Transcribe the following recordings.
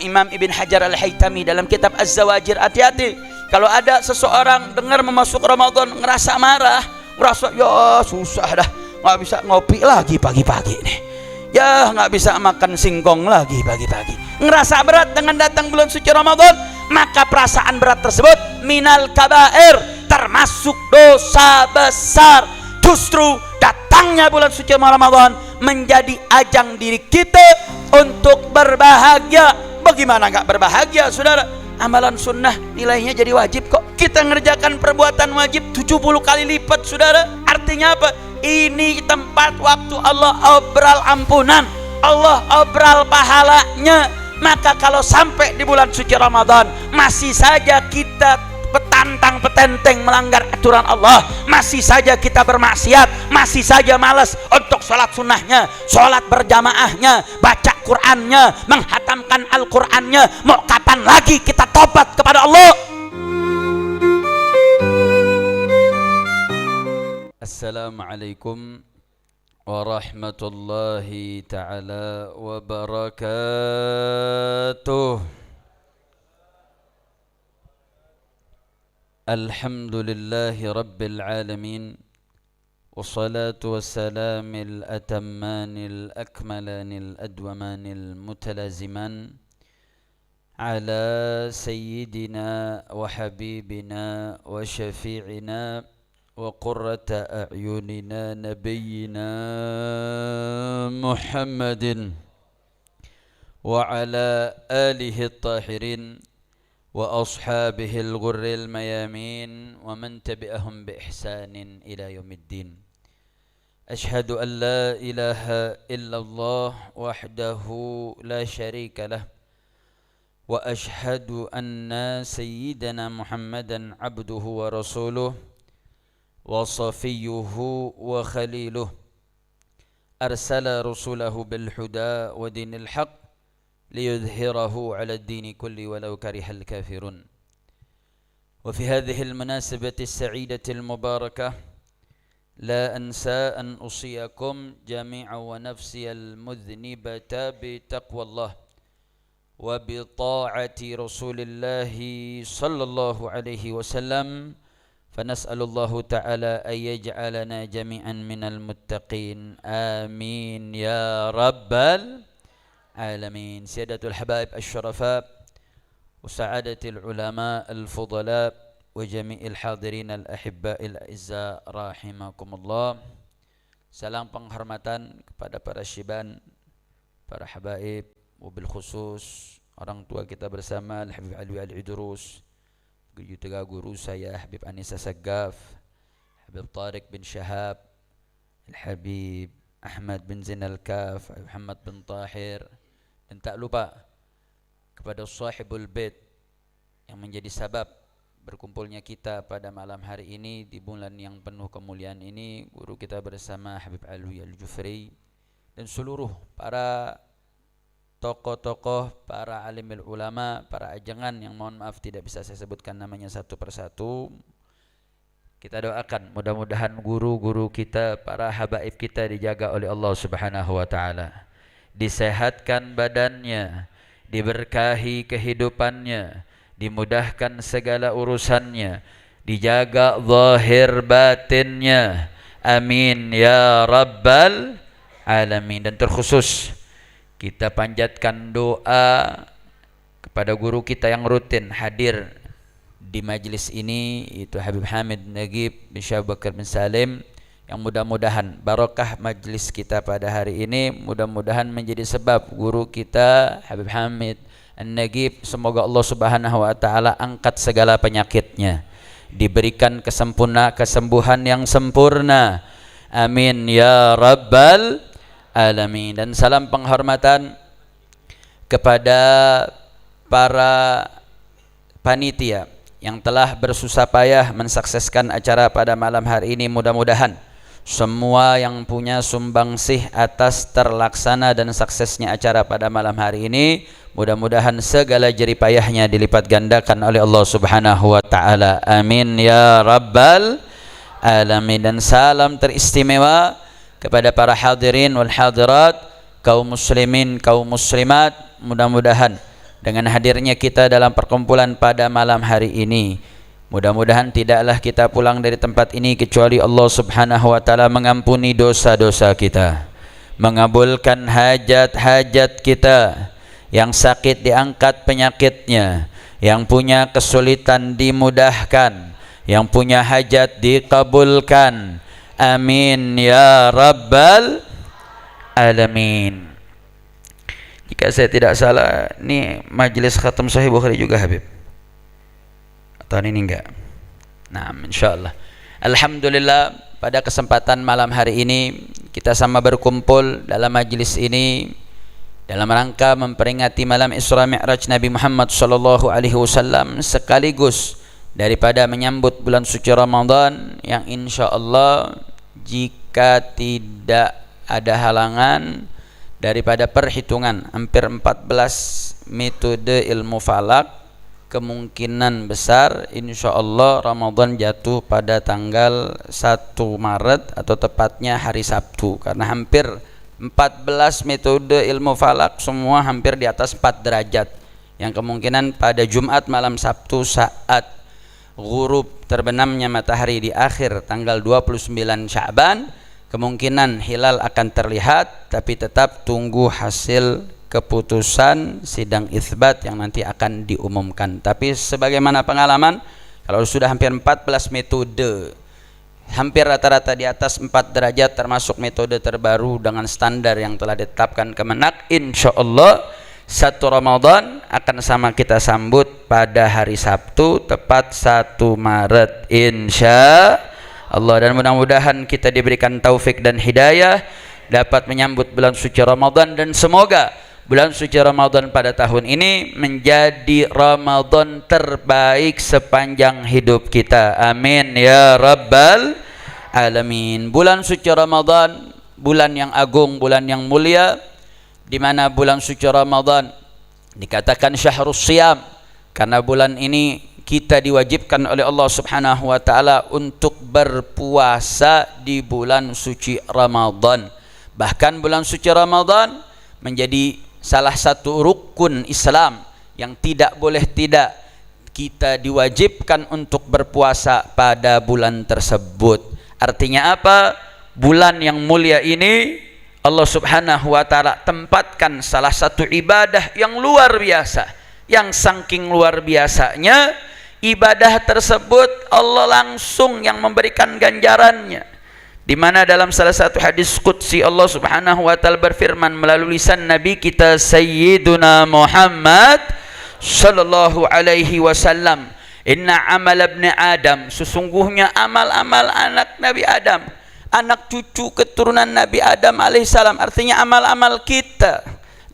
Imam Ibn Hajar Al-Haytami dalam kitab Az-Zawajir, hati-hati kalau ada seseorang dengar memasuki Ramadan ngerasa marah, ngerasa ya susah dah, nggak bisa ngopi lagi pagi-pagi nih, ya nggak bisa makan singkong lagi pagi-pagi, ngerasa berat dengan datang bulan suci Ramadan, maka perasaan berat tersebut minal kabair, termasuk dosa besar. Justru datangnya bulan suci Ramadan menjadi ajang diri kita untuk berbahagia. Bagaimana nggak berbahagia, saudara? Amalan sunnah nilainya jadi wajib kok. Kita ngerjakan perbuatan wajib 70 kali lipat, saudara. Artinya apa? Ini tempat waktu Allah obral ampunan, Allah obral pahalanya. Maka kalau sampai di bulan suci Ramadan masih saja kita petantang petenteng melanggar aturan Allah, masih saja kita bermaksiat, masih saja malas untuk sholat sunnahnya, sholat berjamaahnya, baca Qur'annya, menghatamkan Al-Qur'annya, mau kapan lagi kita tobat kepada Allah? Assalamualaikum warahmatullahi ta'ala wabarakatuh. Alhamdulillahi Rabbil Alamin, wassalatu wassalamil atammanil akmalanil adwamanil mutalaziman ala sayyidina wa habibina wa syafi'ina wa qurrata a'yunina nabiyyina Muhammadin wa ala alihi at-tahirin wa ashabihil ghurril mayamin wa man tabi'ahum bi ihsanin ila yaumiddin. Ashhadu an la ilaha illallah wahdahu la syarika lah wa ashhadu anna sayyidana Muhammadan abduhu wa rasuluh wa safiyyuhu wa khaliluh arsala rasulahu bil huda wa dinil haqq ليظهره على الدين كله ولو كره الكافرون. وفي هذه المناسبة السعيدة المباركة لا أنسى أن أوصيكم جميعا ونفسي المذنبة بتقوى الله وبطاعة رسول الله صلى الله عليه وسلم، فنسأل الله تعالى أن يجعلنا جميعا من المتقين، آمين يا رب العالمين. سيادة الحبائب الشرفاء وسعادة العلماء الفضلاء وجميع الحاضرين الأحباء الأعزاء رحمكم الله. Salam penghormatan kepada para syiban, para habaib, wabil khusus orang tua kita bersama Al-Habib Alwi Al-Idrus, juga guru saya Habib Anissa Saggaf, Habib Tariq bin Syahab, Al-Habib Ahmad bin Zain Al-Kaf, Muhammad bin Tahir, dan tak lupa kepada sahibul bait yang menjadi sabab berkumpulnya kita pada malam hari ini di bulan yang penuh kemuliaan ini, guru kita bersama Habib Alwi Al-Jufri, dan seluruh para tokoh-tokoh, para alimul ulama, para ajangan yang mohon maaf tidak bisa saya sebutkan namanya satu persatu. Kita doakan mudah-mudahan guru-guru kita, para habaib kita dijaga oleh Allah Subhanahu wa taala, disehatkan badannya, diberkahi kehidupannya, dimudahkan segala urusannya, dijaga zahir batinnya, amin ya rabbal alamin. Dan terkhusus kita panjatkan doa kepada guru kita yang rutin hadir di majlis ini, itu Habib Hamid Nagib bin Syekh Bakar bin Salim, yang mudah-mudahan barakah majlis kita pada hari ini, mudah-mudahan menjadi sebab guru kita Habib Hamid An-Nagib, semoga Allah Subhanahu wa taala angkat segala penyakitnya, diberikan kesembuhan yang sempurna, amin ya rabbal alamin. Dan salam penghormatan kepada para panitia yang telah bersusah payah mensukseskan acara pada malam hari ini. Mudah-mudahan semua yang punya sumbangsih atas terlaksana dan suksesnya acara pada malam hari ini, mudah-mudahan segala jerih payahnya dilipat gandakan oleh Allah Subhanahu wa taala, amin ya rabbal alamin. Dan salam teristimewa kepada para hadirin wal hadirat, kaum muslimin, kaum muslimat, mudah-mudahan dengan hadirnya kita dalam perkumpulan pada malam hari ini. Mudah-mudahan tidaklah kita pulang dari tempat ini kecuali Allah Subhanahu wa taala mengampuni dosa-dosa kita, mengabulkan hajat-hajat kita, yang sakit diangkat penyakitnya, yang punya kesulitan dimudahkan, yang punya hajat dikabulkan. Amin ya rabbal alamin. Jika saya tidak salah, ini majelis khatam Sahih Bukhari juga, Habib? Atau ini enggak? Nah, insyaallah. Alhamdulillah, pada kesempatan malam hari ini kita sama berkumpul dalam majelis ini dalam rangka memperingati malam Isra Mi'raj Nabi Muhammad sallallahu alaihi wasallam, sekaligus daripada menyambut bulan suci Ramadan yang insyaallah jika tidak ada halangan daripada perhitungan hampir 14 metode ilmu falak, kemungkinan besar insyaallah Ramadan jatuh pada tanggal 1 Maret atau tepatnya hari Sabtu, karena hampir 14 metode ilmu falak semua hampir di atas 4 derajat, yang kemungkinan pada Jumat malam Sabtu saat ghurub terbenamnya matahari di akhir tanggal 29 Sya'ban, kemungkinan hilal akan terlihat, tapi tetap tunggu hasil keputusan sidang itsbat yang nanti akan diumumkan. Tapi sebagaimana pengalaman, kalau sudah hampir 14 metode, hampir rata-rata di atas 4 derajat termasuk metode terbaru dengan standar yang telah ditetapkan Kemenak, insyaallah 1 Ramadan akan sama kita sambut pada hari Sabtu tepat 1 Maret insya Allah. Dan mudah-mudahan kita diberikan taufik dan hidayah dapat menyambut bulan suci Ramadan, dan semoga bulan suci Ramadan pada tahun ini menjadi Ramadan terbaik sepanjang hidup kita. Amin ya rabbal alamin. Bulan suci Ramadan, bulan yang agung, bulan yang mulia, di mana bulan suci Ramadan dikatakan syahrus siyam karena bulan ini kita diwajibkan oleh Allah Subhanahu wa taala untuk berpuasa di bulan suci Ramadan. Bahkan bulan suci Ramadan menjadi salah satu rukun Islam yang tidak boleh tidak kita diwajibkan untuk berpuasa pada bulan tersebut. Artinya apa? Bulan yang mulia ini Allah Subhanahu wa taala tempatkan salah satu ibadah yang luar biasa, yang saking luar biasanya ibadah tersebut Allah langsung yang memberikan ganjarannya, di mana dalam salah satu hadis qudsi Allah Subhanahu wa taala berfirman melalui lisan Nabi kita Sayyiduna Muhammad sallallahu alaihi wasallam, inna amal ibni Adam, sesungguhnya amal-amal anak Nabi Adam, anak cucu keturunan Nabi Adam alaihissalam, artinya amal-amal kita,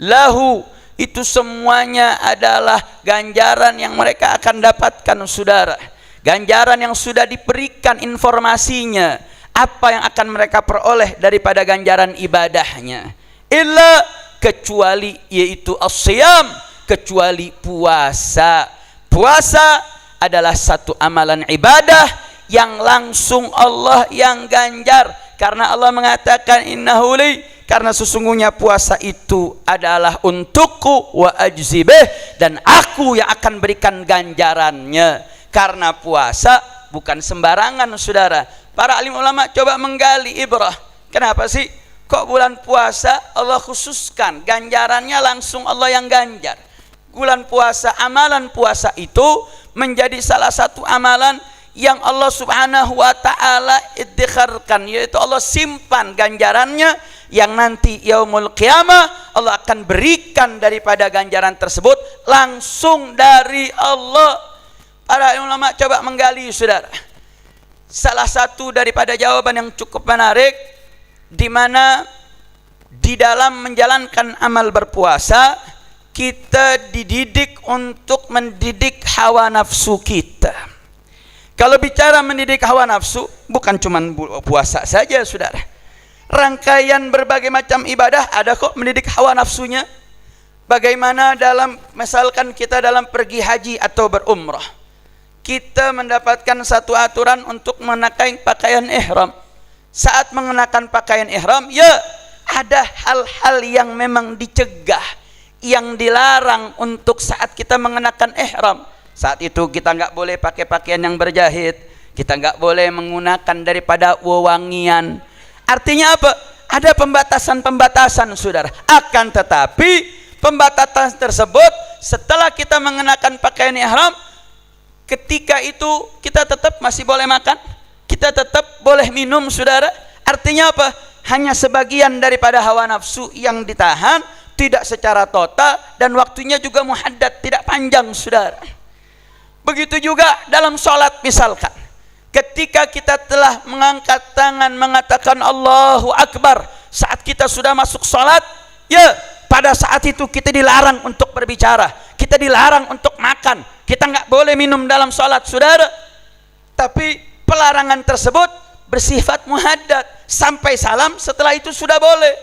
lahu, itu semuanya adalah ganjaran yang mereka akan dapatkan, saudara. Ganjaran yang sudah diberikan informasinya, apa yang akan mereka peroleh daripada ganjaran ibadahnya, illa, kecuali, yaitu as-siyam, kecuali puasa. Puasa adalah satu amalan ibadah yang langsung Allah yang ganjar, karena Allah mengatakan innahu li, karena sesungguhnya puasa itu adalah untukku, wa ajzibih, dan aku yang akan berikan ganjarannya. Karena puasa bukan sembarangan, saudara. Para alim ulama coba menggali ibrah, kenapa sih kok bulan puasa Allah khususkan ganjarannya langsung Allah yang ganjar? Bulan puasa, amalan puasa itu menjadi salah satu amalan yang Allah Subhanahu wa taala iddikharkan, yaitu Allah simpan ganjarannya yang nanti yaumul qiyamah Allah akan berikan daripada ganjaran tersebut langsung dari Allah. Para ulama coba menggali, saudara. Salah satu daripada jawaban yang cukup menarik, di mana di dalam menjalankan amal berpuasa kita dididik untuk mendidik hawa nafsu kita. Kalau bicara mendidik hawa nafsu, bukan cuma puasa saja, saudara. Rangkaian berbagai macam ibadah ada kok mendidik hawa nafsunya. Bagaimana dalam, misalkan kita dalam pergi haji atau berumrah, kita mendapatkan satu aturan untuk mengenakan pakaian ihram. Saat mengenakan pakaian ihram, ya ada hal-hal yang memang dicegah. yang dilarang untuk saat kita mengenakan ihram. Saat itu kita nggak boleh pakai pakaian yang berjahit, kita nggak boleh menggunakan daripada wewangian. Artinya apa? Ada pembatasan-pembatasan, saudara. Akan tetapi pembatasan tersebut setelah kita mengenakan pakaian ihram, ketika itu kita tetap masih boleh makan, kita tetap boleh minum, saudara. Artinya apa? Hanya sebagian daripada hawa nafsu yang ditahan, tidak secara total, dan waktunya juga muhaddad, tidak panjang, saudara. Begitu juga dalam sholat misalkan, ketika kita telah mengangkat tangan mengatakan Allahu Akbar, saat kita sudah masuk sholat, ya pada saat itu kita dilarang untuk berbicara, kita dilarang untuk makan, kita nggak boleh minum dalam sholat, saudara. Tapi pelarangan tersebut bersifat muhaddad, sampai salam, setelah itu sudah boleh.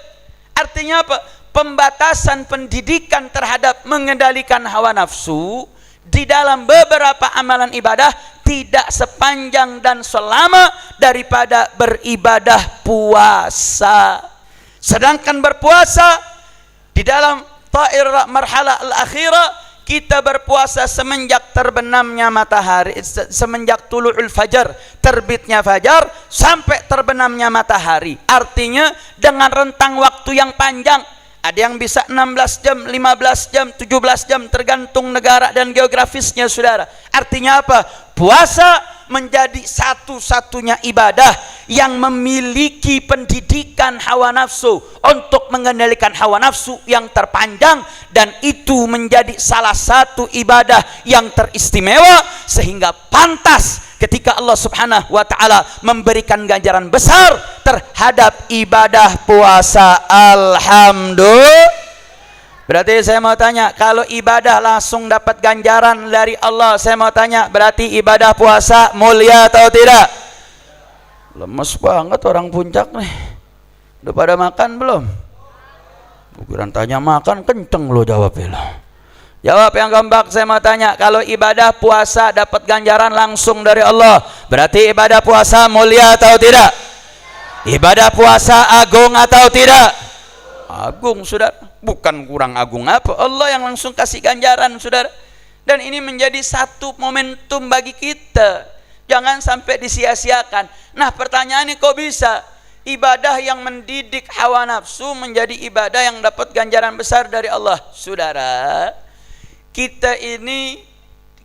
Artinya apa? Pembatasan pendidikan terhadap mengendalikan hawa nafsu di dalam beberapa amalan ibadah tidak sepanjang dan selama daripada beribadah puasa. Sedangkan berpuasa di dalam ta'ir marhala al-akhirah, kita berpuasa semenjak terbenamnya matahari, semenjak tulu'ul fajar, terbitnya fajar, sampai terbenamnya matahari. Artinya dengan rentang waktu yang panjang. Ada yang bisa 16 jam, 15 jam, 17 jam, tergantung negara dan geografisnya, saudara. Artinya apa? Puasa menjadi satu-satunya ibadah yang memiliki pendidikan hawa nafsu untuk mengendalikan hawa nafsu yang terpanjang, dan itu menjadi salah satu ibadah yang teristimewa, sehingga pantas ketika Allah Subhanahu wa ta'ala memberikan ganjaran besar terhadap ibadah puasa. Alhamdulillah. Berarti saya mau tanya, kalau ibadah langsung dapat ganjaran dari Allah, saya mau tanya, berarti ibadah puasa mulia atau tidak? Lemes banget orang puncak nih. Udah pada makan belum? Bukan tanya makan, kenceng lo jawabnya lo. Jawab yang gampang. Saya mau tanya, kalau ibadah puasa dapat ganjaran langsung dari Allah, berarti ibadah puasa mulia atau tidak? Ibadah puasa agung atau tidak? Agung, saudara. Bukan kurang agung apa, Allah yang langsung kasih ganjaran, saudara. Dan ini menjadi satu momentum bagi kita, jangan sampai disia-siakan. Nah pertanyaannya, kok bisa ibadah yang mendidik hawa nafsu menjadi ibadah yang dapat ganjaran besar dari Allah? Saudara, kita ini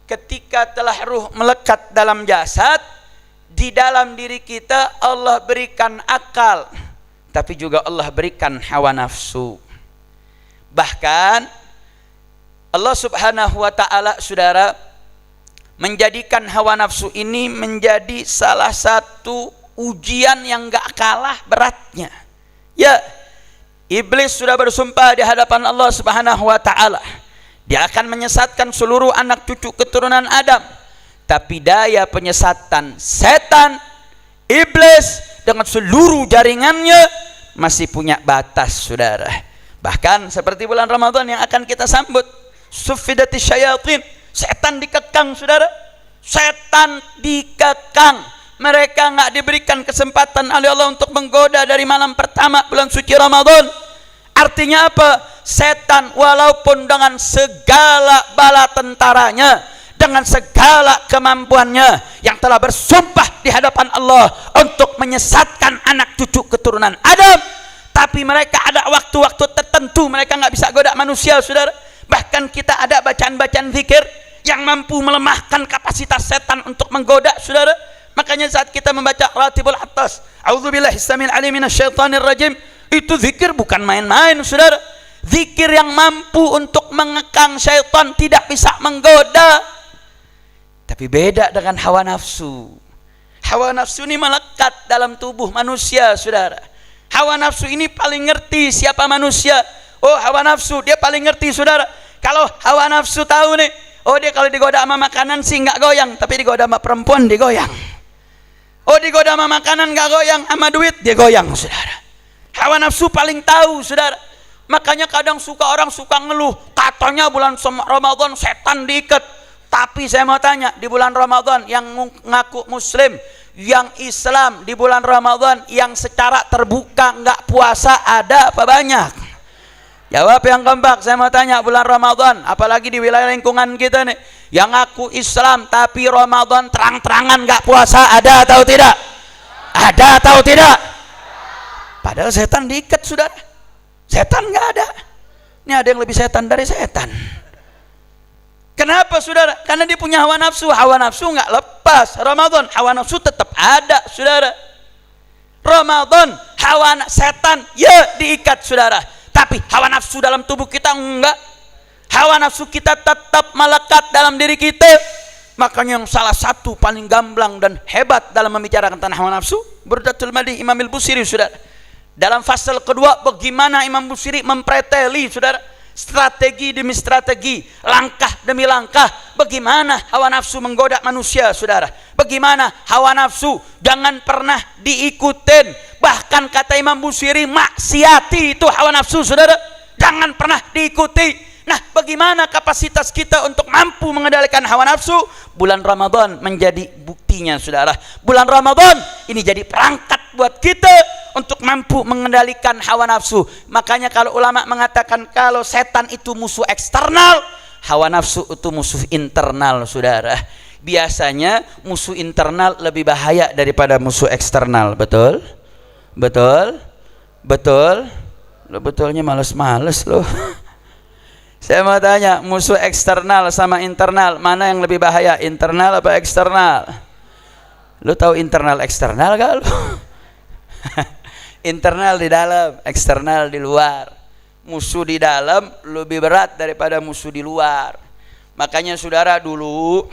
ketika telah ruh melekat dalam jasad, di dalam diri kita Allah berikan akal, tapi juga Allah berikan hawa nafsu. Bahkan Allah Subhanahu wa ta'ala, saudara, menjadikan hawa nafsu ini menjadi salah satu ujian yang gak kalah beratnya. Ya, iblis sudah bersumpah di hadapan Allah Subhanahu wa ta'ala, dia akan menyesatkan seluruh anak cucu keturunan Adam. Tapi daya penyesatan setan, iblis dengan seluruh jaringannya masih punya batas, saudara. Bahkan seperti bulan Ramadan yang akan kita sambut, suffidati syayatin, setan dikekang, saudara. Setan dikekang. Mereka nggak diberikan kesempatan oleh Allah untuk menggoda dari malam pertama bulan suci Ramadan. Artinya apa? Setan walaupun dengan segala bala tentaranya, dengan segala kemampuannya, yang telah bersumpah di hadapan Allah untuk menyesatkan anak cucu keturunan Adam, tapi mereka ada waktu-waktu tertentu mereka nggak bisa goda manusia, saudara. Bahkan kita ada bacaan-bacaan zikir yang mampu melemahkan kapasitas setan untuk menggoda, saudara. Makanya saat kita membaca Ratibul Attas, A'udzubillahi samil alim minasyaitonir rajim, itu zikir bukan main-main, saudara. Zikir yang mampu untuk mengekang syaitan, tidak bisa menggoda. Tapi beda dengan hawa nafsu. Hawa nafsu ini melekat dalam tubuh manusia, saudara. Hawa nafsu ini paling ngerti siapa manusia. Oh, hawa nafsu dia paling ngerti, saudara. Kalau hawa nafsu tahu nih, oh dia kalau digoda sama makanan sih nggak goyang, tapi digoda sama perempuan digoyang. Oh, digoda sama makanan nggak goyang, sama duit dia goyang, saudara. Hawa nafsu paling tahu, saudara. Makanya kadang orang suka ngeluh, katanya bulan Ramadan setan diikat. Tapi saya mau tanya, di bulan Ramadan yang ngaku muslim, yang Islam, di bulan Ramadan yang secara terbuka nggak puasa, ada apa banyak? Jawab yang keempat. Saya mau tanya, bulan Ramadan, apalagi di wilayah lingkungan kita nih, yang ngaku Islam tapi Ramadan terang-terangan nggak puasa, ada atau tidak? Ada atau tidak? Padahal setan diikat, saudara. Setan nggak ada. Ini ada yang lebih setan dari setan. Kenapa, saudara? Karena dia punya hawa nafsu. Hawa nafsu nggak lepas Ramadan. Hawa nafsu tetap ada, saudara. Ramadan, setan ya diikat, saudara. Tapi hawa nafsu dalam tubuh kita enggak. Hawa nafsu kita tetap melekat dalam diri kita. Makanya yang salah satu paling gamblang dan hebat dalam membicarakan tentang hawa nafsu, Burdatul Madih Imam Al-Busiri, saudara. Dalam fasal kedua, bagaimana Imam Busiri mempreteli, saudara, strategi demi strategi, langkah demi langkah, bagaimana hawa nafsu menggoda manusia, saudara. Bagaimana hawa nafsu jangan pernah diikutin. Bahkan kata Imam Busiri, maksiati itu hawa nafsu, saudara. Jangan pernah diikuti. Nah, bagaimana kapasitas kita untuk mampu mengendalikan hawa nafsu? Bulan Ramadan menjadi buktinya, saudara. Bulan Ramadan ini jadi perangkat buat kita untuk mampu mengendalikan hawa nafsu. Makanya kalau ulama mengatakan kalau setan itu musuh eksternal, hawa nafsu itu musuh internal, saudara. Biasanya musuh internal lebih bahaya daripada musuh eksternal. Betul? Betul? Betul? Lo betulnya males-males lo. Saya mau tanya, musuh eksternal sama internal, mana yang lebih bahaya? Internal apa eksternal? Lo tahu internal eksternal gak lo? Internal di dalam, eksternal di luar. Musuh di dalam lebih berat daripada musuh di luar. Makanya saudara, dulu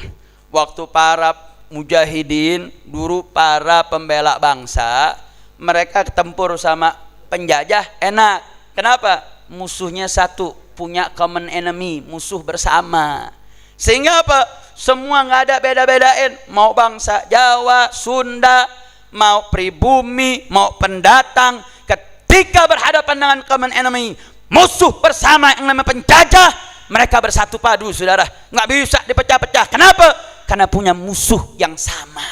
waktu para mujahidin, dulu para pembela bangsa, mereka ketempur sama penjajah enak. Kenapa? Musuhnya satu, punya common enemy, musuh bersama. Sehingga apa? Semua nggak ada beda-bedain, mau bangsa Jawa, Sunda, mau pribumi, mau pendatang. Ketika berhadapan dengan common enemy, musuh bersama yang namanya penjajah, mereka bersatu padu, saudara. Nggak bisa dipecah-pecah. Kenapa? Karena punya musuh yang sama.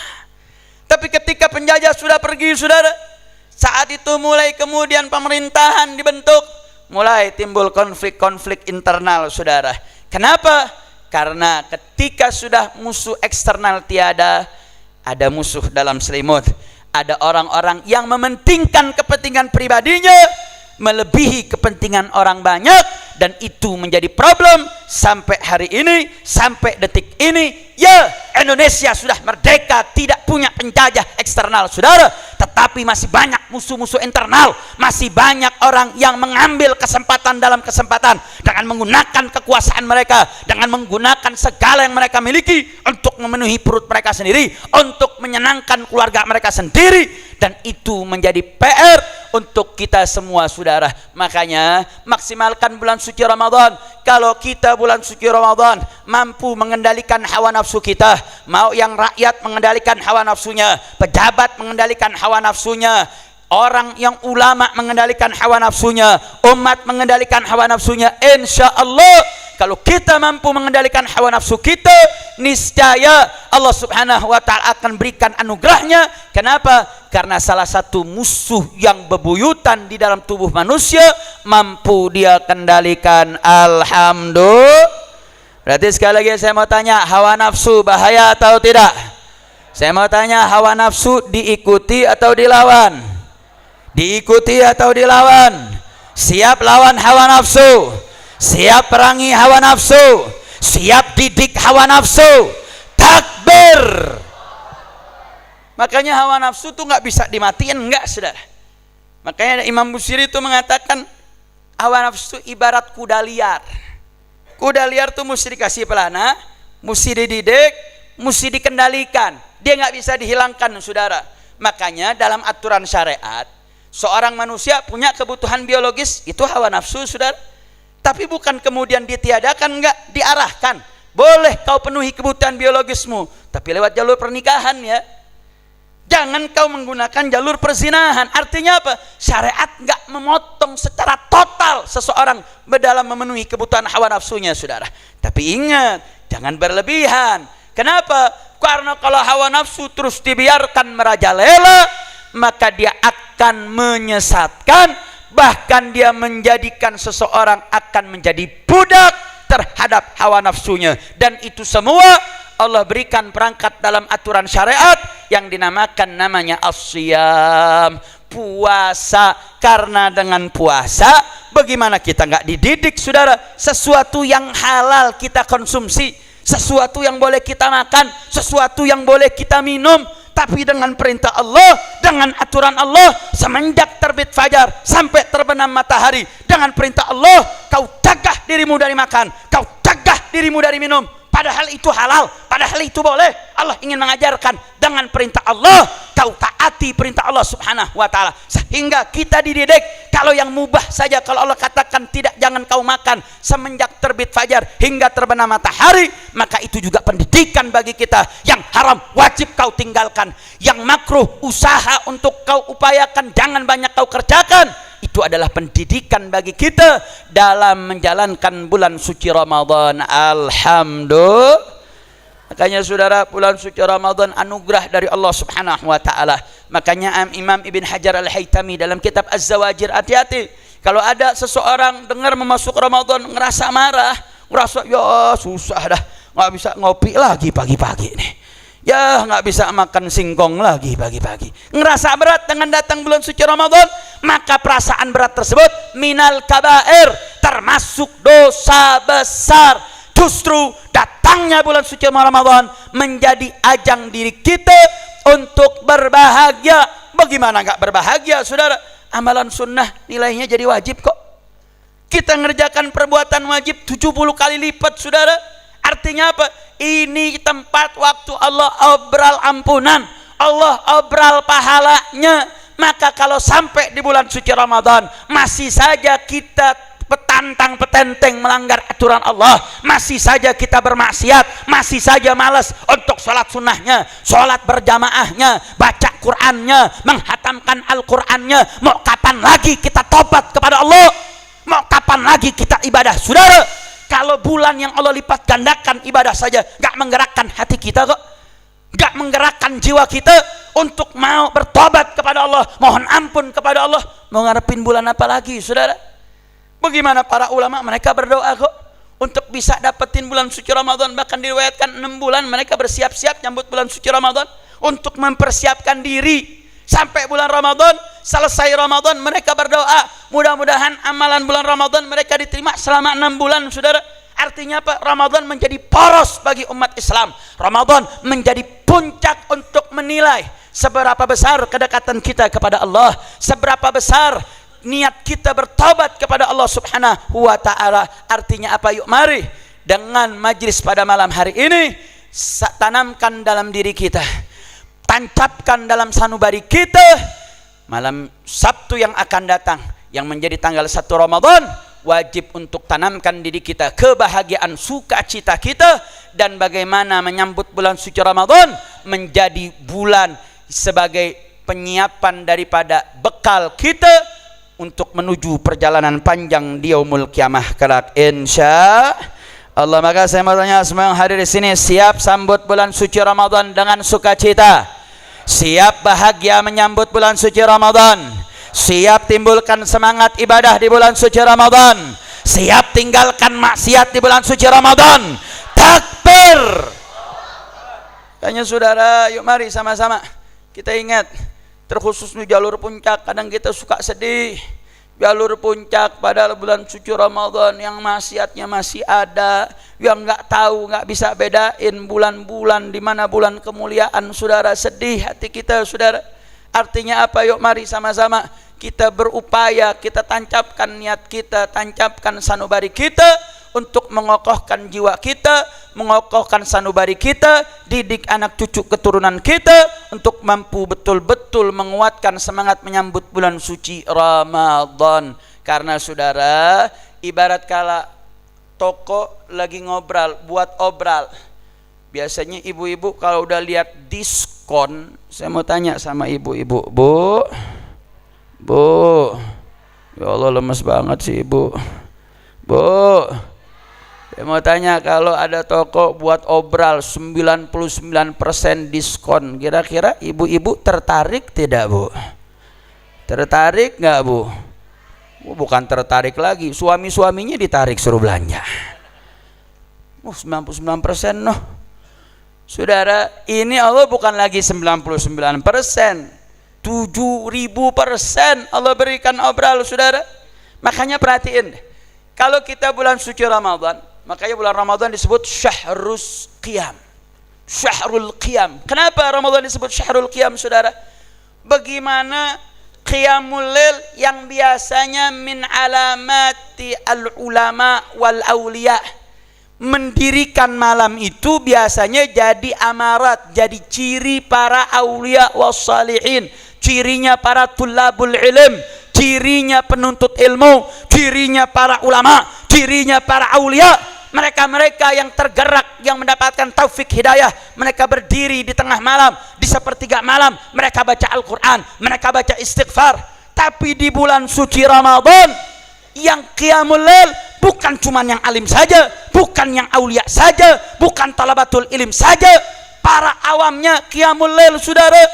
Tapi ketika penjajah sudah pergi, saudara, saat itu mulai kemudian pemerintahan dibentuk, mulai timbul konflik-konflik internal, saudara. Kenapa? Karena ketika sudah musuh eksternal tiada, ada musuh dalam selimut. Ada orang-orang yang mementingkan kepentingan pribadinya melebihi kepentingan orang banyak, dan itu menjadi problem sampai hari ini, sampai detik ini. Ya, Indonesia sudah merdeka, tidak punya penjajah eksternal, saudara, tetapi masih banyak musuh-musuh internal. Masih banyak orang yang mengambil kesempatan dalam kesempatan dengan menggunakan kekuasaan mereka, dengan menggunakan segala yang mereka miliki untuk memenuhi perut mereka sendiri, untuk menyenangkan keluarga mereka sendiri, dan itu menjadi PR untuk kita semua, saudara. Makanya maksimalkan bulan suci Ramadan. Kalau kita bulan suci Ramadan mampu mengendalikan hawa nafsu kita, mau yang rakyat mengendalikan hawa nafsunya, pejabat mengendalikan hawa nafsunya, orang yang ulama mengendalikan hawa nafsunya, umat mengendalikan hawa nafsunya, insya Allah kalau kita mampu mengendalikan hawa nafsu kita, niscaya Allah subhanahu wa ta'ala akan berikan anugerahnya. Kenapa? Karena salah satu musuh yang bebuyutan di dalam tubuh manusia mampu dia kendalikan. Alhamdulillah. Berarti sekali lagi saya mau tanya, hawa nafsu bahaya atau tidak? Saya mau tanya, hawa nafsu diikuti atau dilawan? Diikuti atau dilawan? Siap lawan hawa nafsu, siap perangi hawa nafsu, siap didik hawa nafsu. Takbir. Makanya hawa nafsu itu nggak bisa dimatiin, enggak, saudara. Makanya Imam Busiri itu mengatakan hawa nafsu ibarat kuda liar. Kuda liar itu mesti dikasih pelana, mesti dididik, mesti dikendalikan. Dia nggak bisa dihilangkan, saudara. Makanya dalam aturan syariat, seorang manusia punya kebutuhan biologis, itu hawa nafsu, saudara. Tapi bukan kemudian ditiadakan, enggak, diarahkan. Boleh kau penuhi kebutuhan biologismu, tapi lewat jalur pernikahan, ya. Jangan kau menggunakan jalur perzinahan. Artinya apa? Syariat enggak memotong secara total seseorang dalam memenuhi kebutuhan hawa nafsunya, saudara. Tapi ingat, jangan berlebihan. Kenapa? Karena kalau hawa nafsu terus dibiarkan merajalela, maka dia akan menyesatkan bahkan dia menjadikan seseorang akan menjadi budak terhadap hawa nafsunya, dan itu semua Allah berikan perangkat dalam aturan syariat yang dinamakan namanya as-siyam, puasa. Karena dengan puasa bagaimana kita nggak dididik, saudara? Sesuatu yang halal kita konsumsi, sesuatu yang boleh kita makan, sesuatu yang boleh kita minum, tapi dengan perintah Allah, dengan aturan Allah, semenjak terbit fajar sampai terbenam matahari, dengan perintah Allah, kau cegah dirimu dari makan, kau cegah dirimu dari minum, padahal itu halal, padahal itu boleh. Allah ingin mengajarkan dengan perintah Allah, kau taati perintah Allah subhanahu wa ta'ala, sehingga kita dididik. Kalau yang mubah saja, kalau Allah katakan tidak, jangan kau makan semenjak terbit fajar hingga terbenam matahari, maka itu juga pendidikan bagi kita. Yang haram wajib kau tinggalkan, yang makruh usaha untuk kau upayakan, jangan banyak kau kerjakan. Itu adalah pendidikan bagi kita dalam menjalankan bulan suci Ramadan. Alhamdulillah. Makanya saudara, bulan suci Ramadan anugerah dari Allah subhanahu wa ta'ala. Makanya Imam Ibn Hajar Al-Haytami dalam kitab Az-Zawajir, hati-hati kalau ada seseorang dengar memasuk Ramadan ngerasa marah, ngerasa ya susah dah, nggak bisa ngopi lagi pagi-pagi nih, ya nggak bisa makan singkong lagi pagi-pagi, ngerasa berat dengan datang bulan suci Ramadan, maka perasaan berat tersebut minal kabair, termasuk dosa besar. Justru datangnya bulan suci Ramadan menjadi ajang diri kita untuk berbahagia. Bagaimana nggak berbahagia, saudara? Amalan sunnah nilainya jadi wajib kok. Kita ngerjakan perbuatan wajib 70 kali lipat, saudara. Artinya apa? Ini tempat waktu Allah obral ampunan, Allah obral pahalanya. Maka kalau sampai di bulan suci Ramadan masih saja kita petantang petenteng melanggar aturan Allah, masih saja kita bermaksiat, masih saja malas untuk sholat sunnahnya, sholat berjamaahnya, baca Qur'annya, menghatamkan Al-Qur'annya, mau kapan lagi kita tobat kepada Allah? Mau kapan lagi kita ibadah, saudara? Kalau bulan yang Allah lipat gandakan ibadah saja gak menggerakkan hati kita kok, gak menggerakkan jiwa kita untuk mau bertobat kepada Allah, mohon ampun kepada Allah, mau ngarepin bulan apa lagi, saudara? Bagaimana para ulama, mereka berdoa kok untuk bisa dapetin bulan suci Ramadan. Bahkan diriwayatkan 6 bulan mereka bersiap-siap nyambut bulan suci Ramadan, untuk mempersiapkan diri sampai bulan Ramadan. Selesai Ramadan mereka berdoa, mudah-mudahan amalan bulan Ramadan mereka diterima selama 6 bulan, saudara. Artinya apa? Ramadan menjadi poros bagi umat Islam. Ramadan menjadi puncak untuk menilai seberapa besar kedekatan kita kepada Allah, seberapa besar niat kita bertobat kepada Allah subhanahu wa ta'ala. Artinya apa? Yuk mari dengan majlis pada malam hari ini, tanamkan dalam diri kita, tancapkan dalam sanubari kita, malam Sabtu yang akan datang yang menjadi tanggal 1 Ramadan, wajib untuk tanamkan diri kita kebahagiaan sukacita kita, dan bagaimana menyambut bulan suci Ramadan menjadi bulan sebagai penyiapan daripada bekal kita untuk menuju perjalanan panjang di yaumul kiamah kelak, insya Allah. Maka saya mau tanya semua yang hadir di sini, siap sambut bulan suci Ramadan dengan sukacita? Siap bahagia menyambut bulan suci Ramadan? Siap timbulkan semangat ibadah di bulan suci Ramadan? Siap tinggalkan maksiat di bulan suci Ramadan? Takbir! Tanya saudara, yuk mari sama-sama kita ingat, terkhusus di jalur puncak, kadang kita suka sedih. Jalur puncak pada bulan suci Ramadan yang maksiatnya masih ada, yang nggak tahu, nggak bisa bedain bulan-bulan di mana bulan kemuliaan, saudara. Sedih hati kita, saudara. Artinya apa? Yuk mari sama-sama kita berupaya, kita tancapkan niat kita, tancapkan sanubari kita untuk mengokohkan jiwa kita, mengokohkan sanubari kita, didik anak cucu keturunan kita untuk mampu betul-betul menguatkan semangat menyambut bulan suci Ramadan. Karena saudara, ibarat kala toko lagi ngobral, buat obral, biasanya ibu-ibu kalau udah lihat diskon, saya mau tanya sama ibu-ibu, bu, ya Allah lemes banget sih ibu, bu, saya mau tanya, kalau ada toko buat obral 99% diskon, kira-kira ibu-ibu tertarik tidak, bu? Tertarik nggak, bu? Bukan tertarik lagi, suami-suaminya ditarik suruh belanja. 99% noh. Saudara, ini Allah bukan lagi 99%, 7.000% Allah berikan obral, saudara. Makanya perhatiin, kalau kita bulan suci Ramadan, makanya bulan Ramadan disebut syahrus qiyam, syahrul qiyam. Kenapa Ramadan disebut syahrul qiyam, saudara? Bagaimana qiyamul lail yang biasanya min alamati al-ulama wal awliya, mendirikan malam itu biasanya jadi amarat, jadi ciri para awliya was salihin, cirinya para tulabul ilm, cirinya penuntut ilmu, cirinya para ulama, cirinya para awliya. Mereka-mereka yang tergerak, yang mendapatkan taufik hidayah, mereka berdiri di tengah malam, di sepertiga malam, mereka baca Al-Quran, mereka baca istighfar. Tapi di bulan suci Ramadan, yang qiyamul lail bukan cuma yang alim saja, bukan yang aulia saja, bukan talabatul ilm saja, para awamnya qiyamul lail, saudara.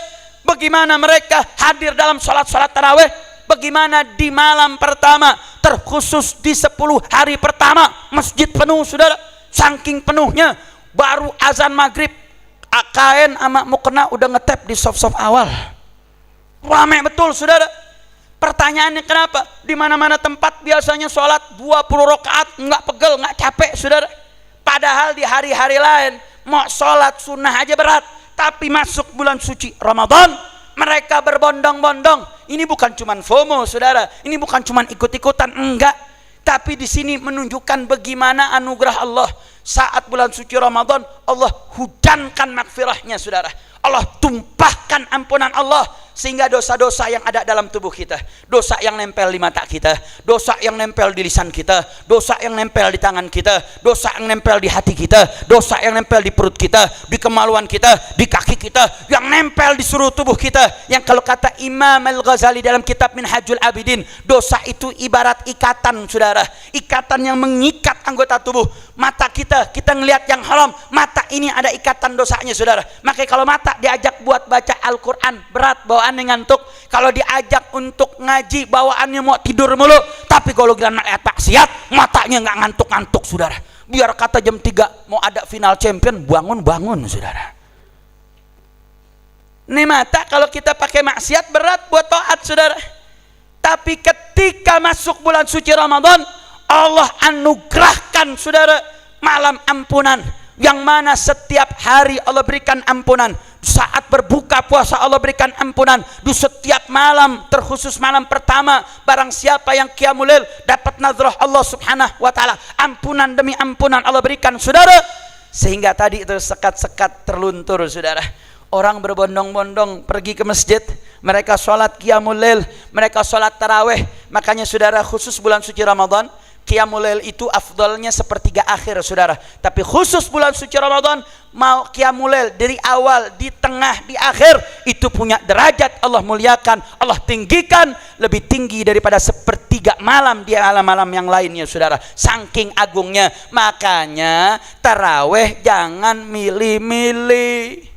Bagaimana mereka hadir dalam sholat-sholat tarawih, bagaimana di malam pertama, terkhusus di 10 hari pertama, masjid penuh, saudara. Saking penuhnya, baru azan maghrib, kain sama mukena udah ngetep di soft-soft awal. Ramai betul, saudara. Pertanyaannya kenapa? Di mana-mana tempat biasanya sholat 20 rakaat, nggak pegel, nggak capek, saudara. Padahal di hari-hari lain, mau sholat sunnah aja berat. Tapi masuk bulan suci Ramadan, mereka berbondong-bondong. Ini bukan cuman FOMO, saudara. Ini bukan cuman ikut-ikutan, enggak. Tapi di sini menunjukkan bagaimana anugerah Allah. Saat bulan suci Ramadan, Allah hujankan makfirahnya, saudara. Allah tumpahkan ampunan Allah, sehingga dosa-dosa yang ada dalam tubuh kita, dosa yang nempel di mata kita, dosa yang nempel di lisan kita, dosa yang nempel di tangan kita, dosa yang nempel di hati kita, dosa yang nempel di perut kita, di kemaluan kita, di kaki kita, yang nempel di seluruh tubuh kita. Yang kalau kata Imam Al-Ghazali dalam kitab Minhajul Abidin, dosa itu ibarat ikatan, saudara. Ikatan yang mengikat anggota tubuh. Mata kita ngelihat yang haram, mata ini ada ikatan dosanya, saudara. Makanya kalau mata diajak buat baca Al-Quran, berat bawaannya, ngantuk. Kalau diajak untuk ngaji, bawaannya mau tidur mulu. Tapi kalau giliran lihat maksiat, matanya nggak ngantuk-ngantuk, saudara. Biar kata jam 3 mau ada final champion, bangun-bangun, saudara. Ini mata kalau kita pakai maksiat berat buat taat, saudara. Tapi ketika masuk bulan suci Ramadan, Allah anugerahkan, saudara, malam ampunan, yang mana setiap hari Allah berikan ampunan. Saat berbuka puasa Allah berikan ampunan. Di setiap malam, terkhusus malam pertama, barang siapa yang qiyamul lail dapat nazrah Allah subhanahu wa ta'ala. Ampunan demi ampunan Allah berikan, saudara. Sehingga tadi itu sekat-sekat terluntur, saudara. Orang berbondong-bondong pergi ke masjid, mereka sholat qiyamul lail, mereka sholat tarawih. Makanya, saudara, khusus bulan suci Ramadan, qiyamul lail itu afdalnya sepertiga akhir, saudara. Tapi khusus bulan suci Ramadan, mau qiyamul lail dari awal, di tengah, di akhir, itu punya derajat Allah muliakan, Allah tinggikan lebih tinggi daripada sepertiga malam di malam-malam yang lainnya, saudara. Saking agungnya. Makanya tarawih jangan milih-milih.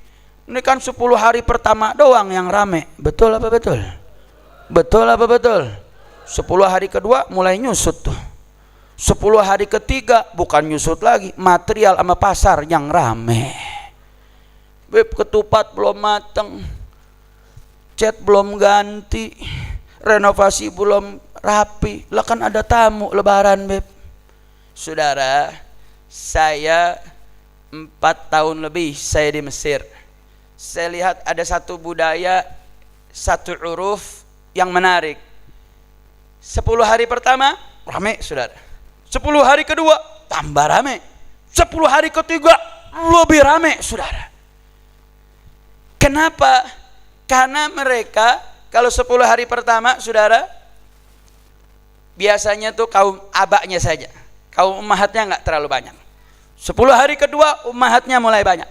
Ini kan 10 hari pertama doang yang rame. Betul apa betul? Betul apa betul? 10 hari kedua mulai nyusut tuh. 10 hari ketiga bukan nyusut lagi, material sama pasar yang rame. Beb, ketupat belum mateng, cat belum ganti, renovasi belum rapi. Lah kan ada tamu lebaran, Beb. Saudara, saya 4 tahun lebih saya di Mesir. Saya lihat ada satu budaya, satu uruf yang menarik. 10 hari pertama rame, saudara. 10 hari kedua tambah rame. 10 hari ketiga lebih rame, saudara. Kenapa? Karena mereka kalau 10 hari pertama, saudara, biasanya tuh kaum abaknya saja, kaum ummahatnya nggak terlalu banyak. 10 hari kedua ummahatnya mulai banyak.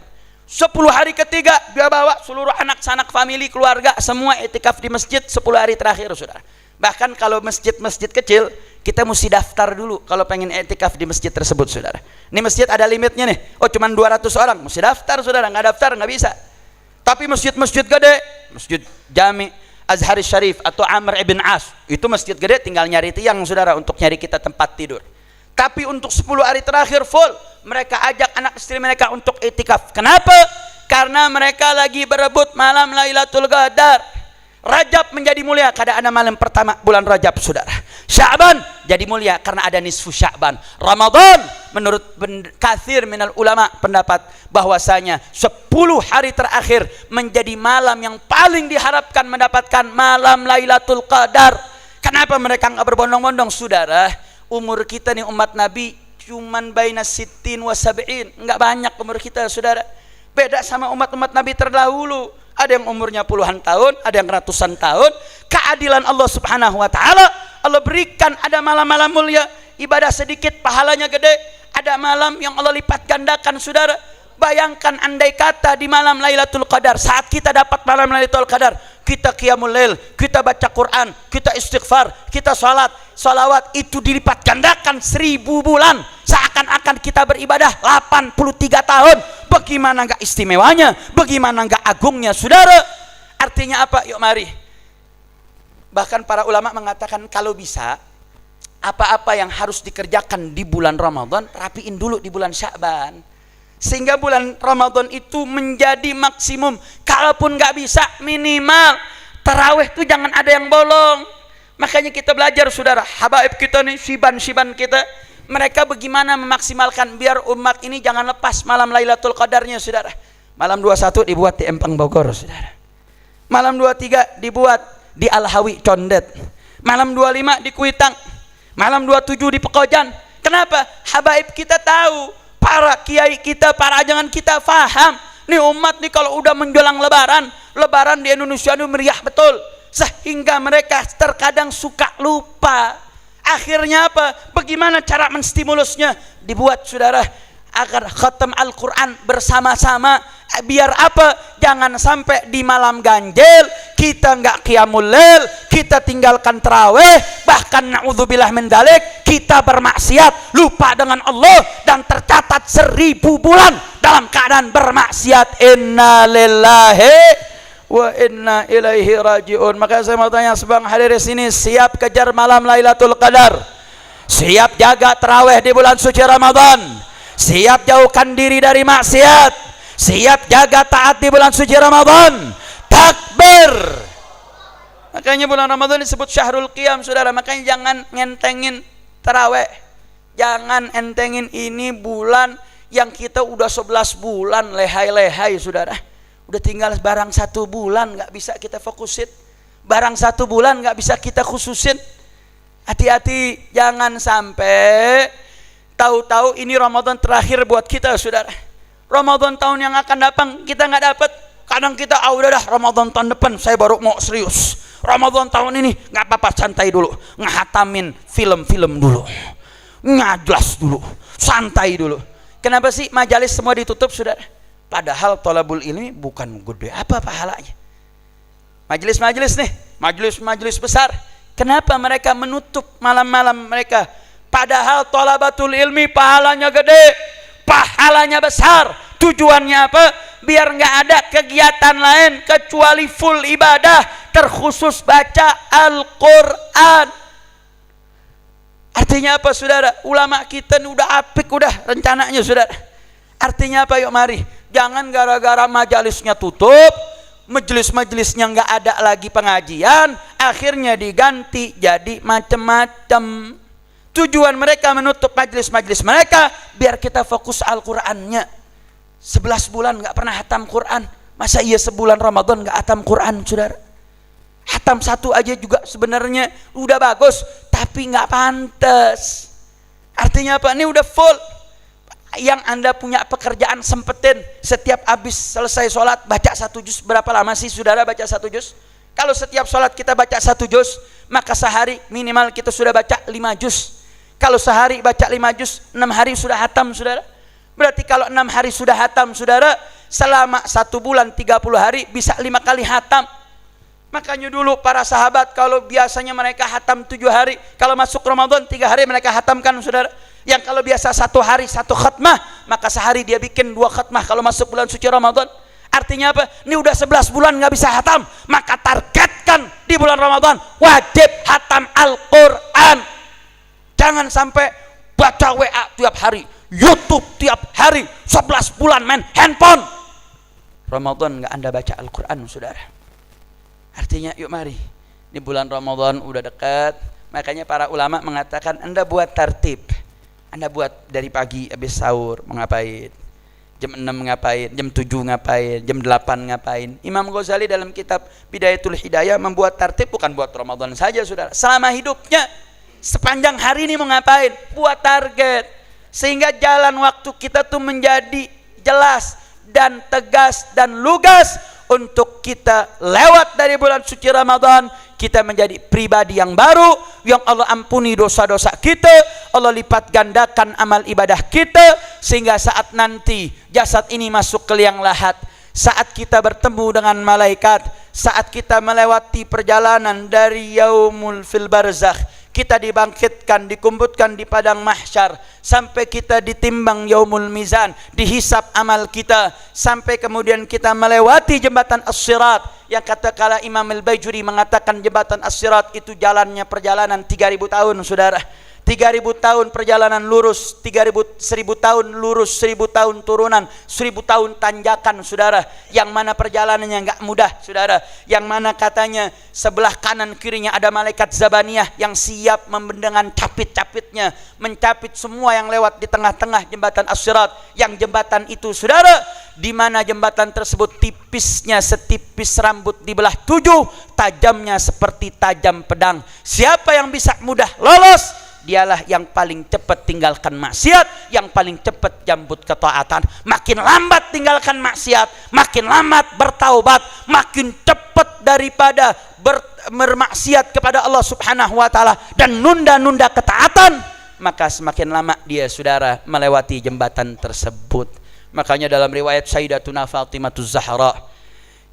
10 hari ketiga dia bawa seluruh anak sanak family, keluarga, semua etikaf di masjid 10 hari terakhir, saudara. Bahkan kalau masjid-masjid kecil, kita mesti daftar dulu kalau pengen etikaf di masjid tersebut, saudara. Ini masjid ada limitnya nih. Oh, cuman 200 orang, mesti daftar, saudara. Nggak daftar nggak bisa. Tapi masjid-masjid gede, masjid jami, Azhar Syarif atau Amr ibn As, itu masjid gede, tinggal nyari tiang saudara untuk nyari kita tempat tidur. Tapi untuk 10 hari terakhir full, mereka ajak anak istri mereka untuk itikaf. Kenapa? Karena mereka lagi berebut malam Lailatul Qadar. Rajab menjadi mulia karena ada malam pertama bulan Rajab saudara. Sya'ban jadi mulia karena ada nisfu Sya'ban. Ramadan menurut kathir minal ulama pendapat bahwasanya 10 hari terakhir menjadi malam yang paling diharapkan mendapatkan malam Lailatul Qadar. Kenapa mereka enggak berbondong-bondong saudara? Umur kita nih umat Nabi cuman baina sittin wa sab'in, enggak banyak umur kita saudara. Beda sama umat-umat Nabi terdahulu. Ada yang umurnya puluhan tahun, ada yang ratusan tahun. Keadilan Allah Subhanahu wa taala, Allah berikan ada malam-malam mulia, ibadah sedikit pahalanya gede. Ada malam yang Allah lipat gandakan saudara. Bayangkan andai kata di malam Lailatul Qadar, saat kita dapat malam Lailatul Qadar, kita qiyamul lail, kita baca Quran, kita istighfar, kita salat, salawat, itu dilipat gandakan 1000 bulan. Seakan-akan kita beribadah 83 tahun. Bagaimana enggak istimewanya? Bagaimana enggak agungnya saudara? Artinya apa? Yuk mari. Bahkan para ulama mengatakan kalau bisa apa-apa yang harus dikerjakan di bulan Ramadan rapiin dulu di bulan Sya'ban, sehingga bulan Ramadan itu menjadi maksimum. Kalaupun nggak bisa, minimal tarawih itu jangan ada yang bolong. Makanya kita belajar saudara, habaib kita nih, siban-siban kita, mereka bagaimana memaksimalkan biar umat ini jangan lepas malam Lailatul Qadarnya saudara. Malam 21 dibuat di Empang Bogor saudara. Malam 23 dibuat di Al-Hawi Condet. Malam 25 di Kuitang. Malam 27 di Pekojan. Kenapa? Habaib kita tahu, para kiai kita, para ajangan kita faham. Nih umat nih kalau udah menjelang lebaran di Indonesia ini meriah betul. Sehingga mereka terkadang suka lupa. Akhirnya apa? Bagaimana cara menstimulusnya? Dibuat saudara agar khatam Al-Quran bersama-sama. Biar apa? Jangan sampai di malam ganjil kita enggak qiyamul lail, kita tinggalkan tarawih, bahkan na'udzubillah min dzalik, kita bermaksiat, lupa dengan Allah, dan tercatat 1000 bulan dalam keadaan bermaksiat. Inna lillahi wa inna ilaihi rajiun. Maka saya mau tanya sebang hadirin sini, siap kejar malam Lailatul Qadar? Siap jaga tarawih di bulan suci Ramadan? Siap jauhkan diri dari maksiat? Siap jaga taat di bulan suci Ramadan? Takbir. Makanya bulan Ramadan disebut syahrul qiyam saudara. Makanya jangan ngentengin tarawih, jangan entengin ini bulan yang kita udah 11 bulan lehai-lehai saudara. Udah tinggal barang 1 bulan nggak bisa kita fokusin, barang 1 bulan nggak bisa kita khususin. Hati-hati, jangan sampai tahu-tahu ini Ramadan terakhir buat kita saudara. Ramadan tahun yang akan datang kita nggak dapat. Kadang kita udah dah Ramadan tahun depan saya baru mau serius. Ramadan tahun ini nggak apa-apa, santai dulu, ngehatamin film-film dulu, ngajlas dulu, santai dulu. Kenapa sih majalis semua ditutup saudara? Padahal thalabul ilmi bukan gede apa pahalanya. Majelis-majelis nih, majelis-majelis besar, kenapa mereka menutup malam-malam mereka? Padahal thalabatul ilmi pahalanya gede, pahalanya besar. Tujuannya apa? Biar nggak ada kegiatan lain kecuali full ibadah, terkhusus baca Al-Quran. Artinya apa saudara? Ulama kita ini udah apik udah rencananya saudara. Artinya apa? Yuk mari, jangan gara-gara majalisnya tutup, majelis-majelisnya nggak ada lagi pengajian, akhirnya diganti jadi macam-macam. Tujuan mereka menutup majelis-majelis mereka biar kita fokus Al-Qur'annya. 11 bulan nggak pernah hatam Quran, masa iya sebulan Ramadan nggak hatam Quran saudara? Hatam 1 aja juga sebenarnya udah bagus, tapi nggak pantas. Artinya apa? Ini udah full. Yang anda punya pekerjaan sempetin setiap habis selesai sholat baca 1 juz. Berapa lama sih saudara baca 1 juz? Kalau setiap sholat kita baca 1 juz, maka sehari minimal kita sudah baca 5 juz. Kalau sehari baca 5 juz, 6 hari sudah hatam saudara. Berarti kalau 6 hari sudah hatam saudara, selama 1 bulan 30 hari bisa 5 kali hatam. Makanya dulu para sahabat kalau biasanya mereka hatam 7 hari, kalau masuk Ramadan 3 hari mereka hatamkan saudara. Yang kalau biasa 1 hari 1 khatmah, maka sehari dia bikin 2 khatmah kalau masuk bulan suci Ramadan. Artinya apa? Ini udah 11 bulan nggak bisa hatam, maka target niatkan di bulan Ramadan wajib hatam Al-Quran. Jangan sampai baca WA tiap hari, YouTube tiap hari, 11 bulan main handphone. Ramadan nggak Anda baca Al-Quran, saudara. Artinya yuk mari, di bulan Ramadan udah dekat, makanya para ulama mengatakan Anda buat tertib. Anda buat dari pagi habis sahur mengapain, jam 6 ngapain, jam 7 ngapain, jam 8 ngapain. Imam Ghazali dalam kitab Bidayatul Hidayah membuat tertib bukan buat Ramadan saja, saudara. Selama hidupnya, sepanjang hari ini mau ngapain, buat target. Sehingga jalan waktu kita tuh menjadi jelas dan tegas dan lugas untuk kita lewat dari bulan suci Ramadan. Kita menjadi pribadi yang baru, yang Allah ampuni dosa-dosa kita, Allah lipat gandakan amal ibadah kita, sehingga saat nanti jasad ini masuk ke liang lahat, saat kita bertemu dengan malaikat, saat kita melewati perjalanan dari yaumul fil barzakh, kita dibangkitkan, dikumpulkan di padang mahsyar, sampai kita ditimbang yaumul mizan, dihisap amal kita, sampai kemudian kita melewati jembatan as-sirat, yang kala Imam Al-Baijuri mengatakan jembatan as-sirat itu jalannya perjalanan 3000 tahun, saudara. 3000 tahun perjalanan lurus, 1000 tahun lurus, 1000 tahun turunan, 1000 tahun tanjakan, saudara. Yang mana perjalanannya enggak mudah, saudara. Yang mana katanya sebelah kanan kirinya ada malaikat Zabaniyah yang siap dengan capit-capitnya mencapit semua yang lewat di tengah-tengah jembatan as-sirat. Yang jembatan itu, saudara, di mana jembatan tersebut tipisnya setipis rambut dibelah 7, tajamnya seperti tajam pedang. Siapa yang bisa mudah lolos, dialah yang paling cepat tinggalkan maksiat, yang paling cepat jambut ketaatan. Makin lambat tinggalkan maksiat, makin lambat bertaubat, makin cepat daripada bermaksiat kepada Allah Subhanahu wa taala dan nunda-nunda ketaatan, maka semakin lama dia, saudara, melewati jembatan tersebut. Makanya dalam riwayat Sayyidatuna Fatimah Zahra,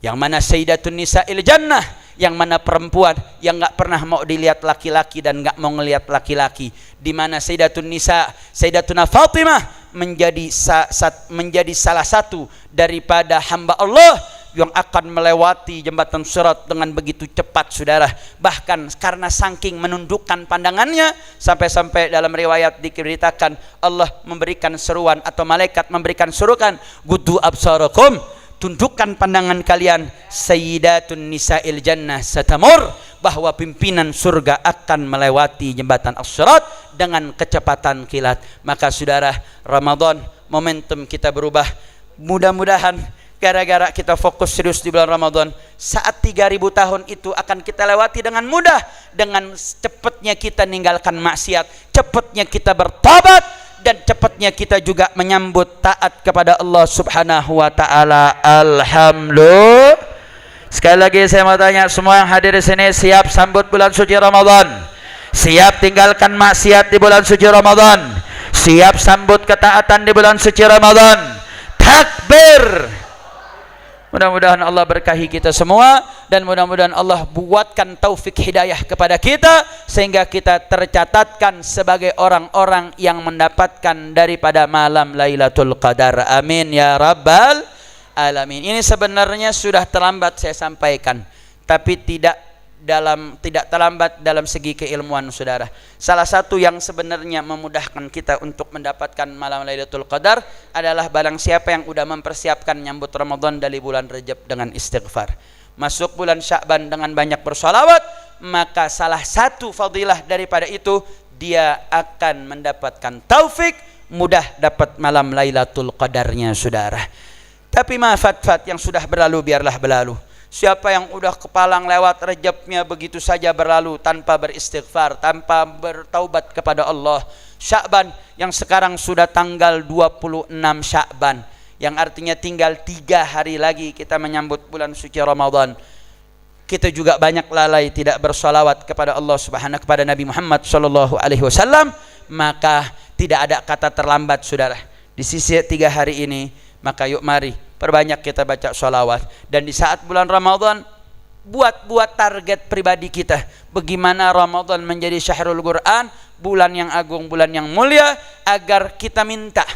yang mana Sayyidatun Nisa'il Jannah, yang mana perempuan yang enggak pernah mau dilihat laki-laki dan enggak mau ngelihat laki-laki, di mana Sayyidatun Nisa, Sayyidatuna Fatimah menjadi salah satu daripada hamba Allah yang akan melewati jembatan sirat dengan begitu cepat, saudara. Bahkan karena saking menundukkan pandangannya, sampai-sampai dalam riwayat diceritakan Allah memberikan seruan atau malaikat memberikan seruan, "Guddu absarakum", tundukkan pandangan kalian, Sayyidatun Nisa'il Jannah satamur, bahwa pimpinan surga akan melewati jembatan as-sirat dengan kecepatan kilat. Maka saudara, Ramadan momentum kita berubah. Mudah-mudahan gara-gara kita fokus serius di bulan Ramadan, saat 3000 tahun itu akan kita lewati dengan mudah, dengan cepatnya kita ninggalkan maksiat, cepatnya kita bertobat, dan cepatnya kita juga menyambut taat kepada Allah Subhanahu wa taala. Alhamdulillah. Sekali lagi saya mau tanya semua yang hadir di sini, siap sambut bulan suci Ramadan? Siap tinggalkan maksiat di bulan suci Ramadan? Siap sambut ketaatan di bulan suci Ramadan? Takbir. Mudah-mudahan Allah berkahi kita semua, dan mudah-mudahan Allah buatkan taufik hidayah kepada kita, sehingga kita tercatatkan sebagai orang-orang yang mendapatkan daripada malam Lailatul Qadar. Amin ya rabbal alamin. Ini sebenarnya sudah terlambat saya sampaikan, tapi tidak terlambat dalam segi keilmuan, saudara. Salah satu yang sebenarnya memudahkan kita untuk mendapatkan malam Lailatul Qadar adalah barang siapa yang sudah mempersiapkan nyambut Ramadan dari bulan Rajab dengan istighfar, masuk bulan Sya'ban dengan banyak bersolawat, maka salah satu fadilah daripada itu, dia akan mendapatkan taufik, mudah dapat malam Lailatul Qadarnya, saudara. Tapi maafat yang sudah berlalu biarlah berlalu. Siapa yang udah kepalang lewat Rajabnya begitu saja berlalu tanpa beristighfar, tanpa bertaubat kepada Allah. Sya'ban yang sekarang sudah tanggal 26 Sya'ban, yang artinya tinggal 3 hari lagi kita menyambut bulan suci Ramadan. Kita juga banyak lalai tidak bersolawat kepada Allah Subhanahu, kepada Nabi Muhammad sallallahu alaihi wasallam, maka tidak ada kata terlambat, saudara. Di sisi 3 hari ini, maka yuk mari perbanyak kita baca sholawat. Dan di saat bulan Ramadan, buat target pribadi kita, bagaimana Ramadan menjadi syahrul Quran, bulan yang agung, bulan yang mulia, agar kita minta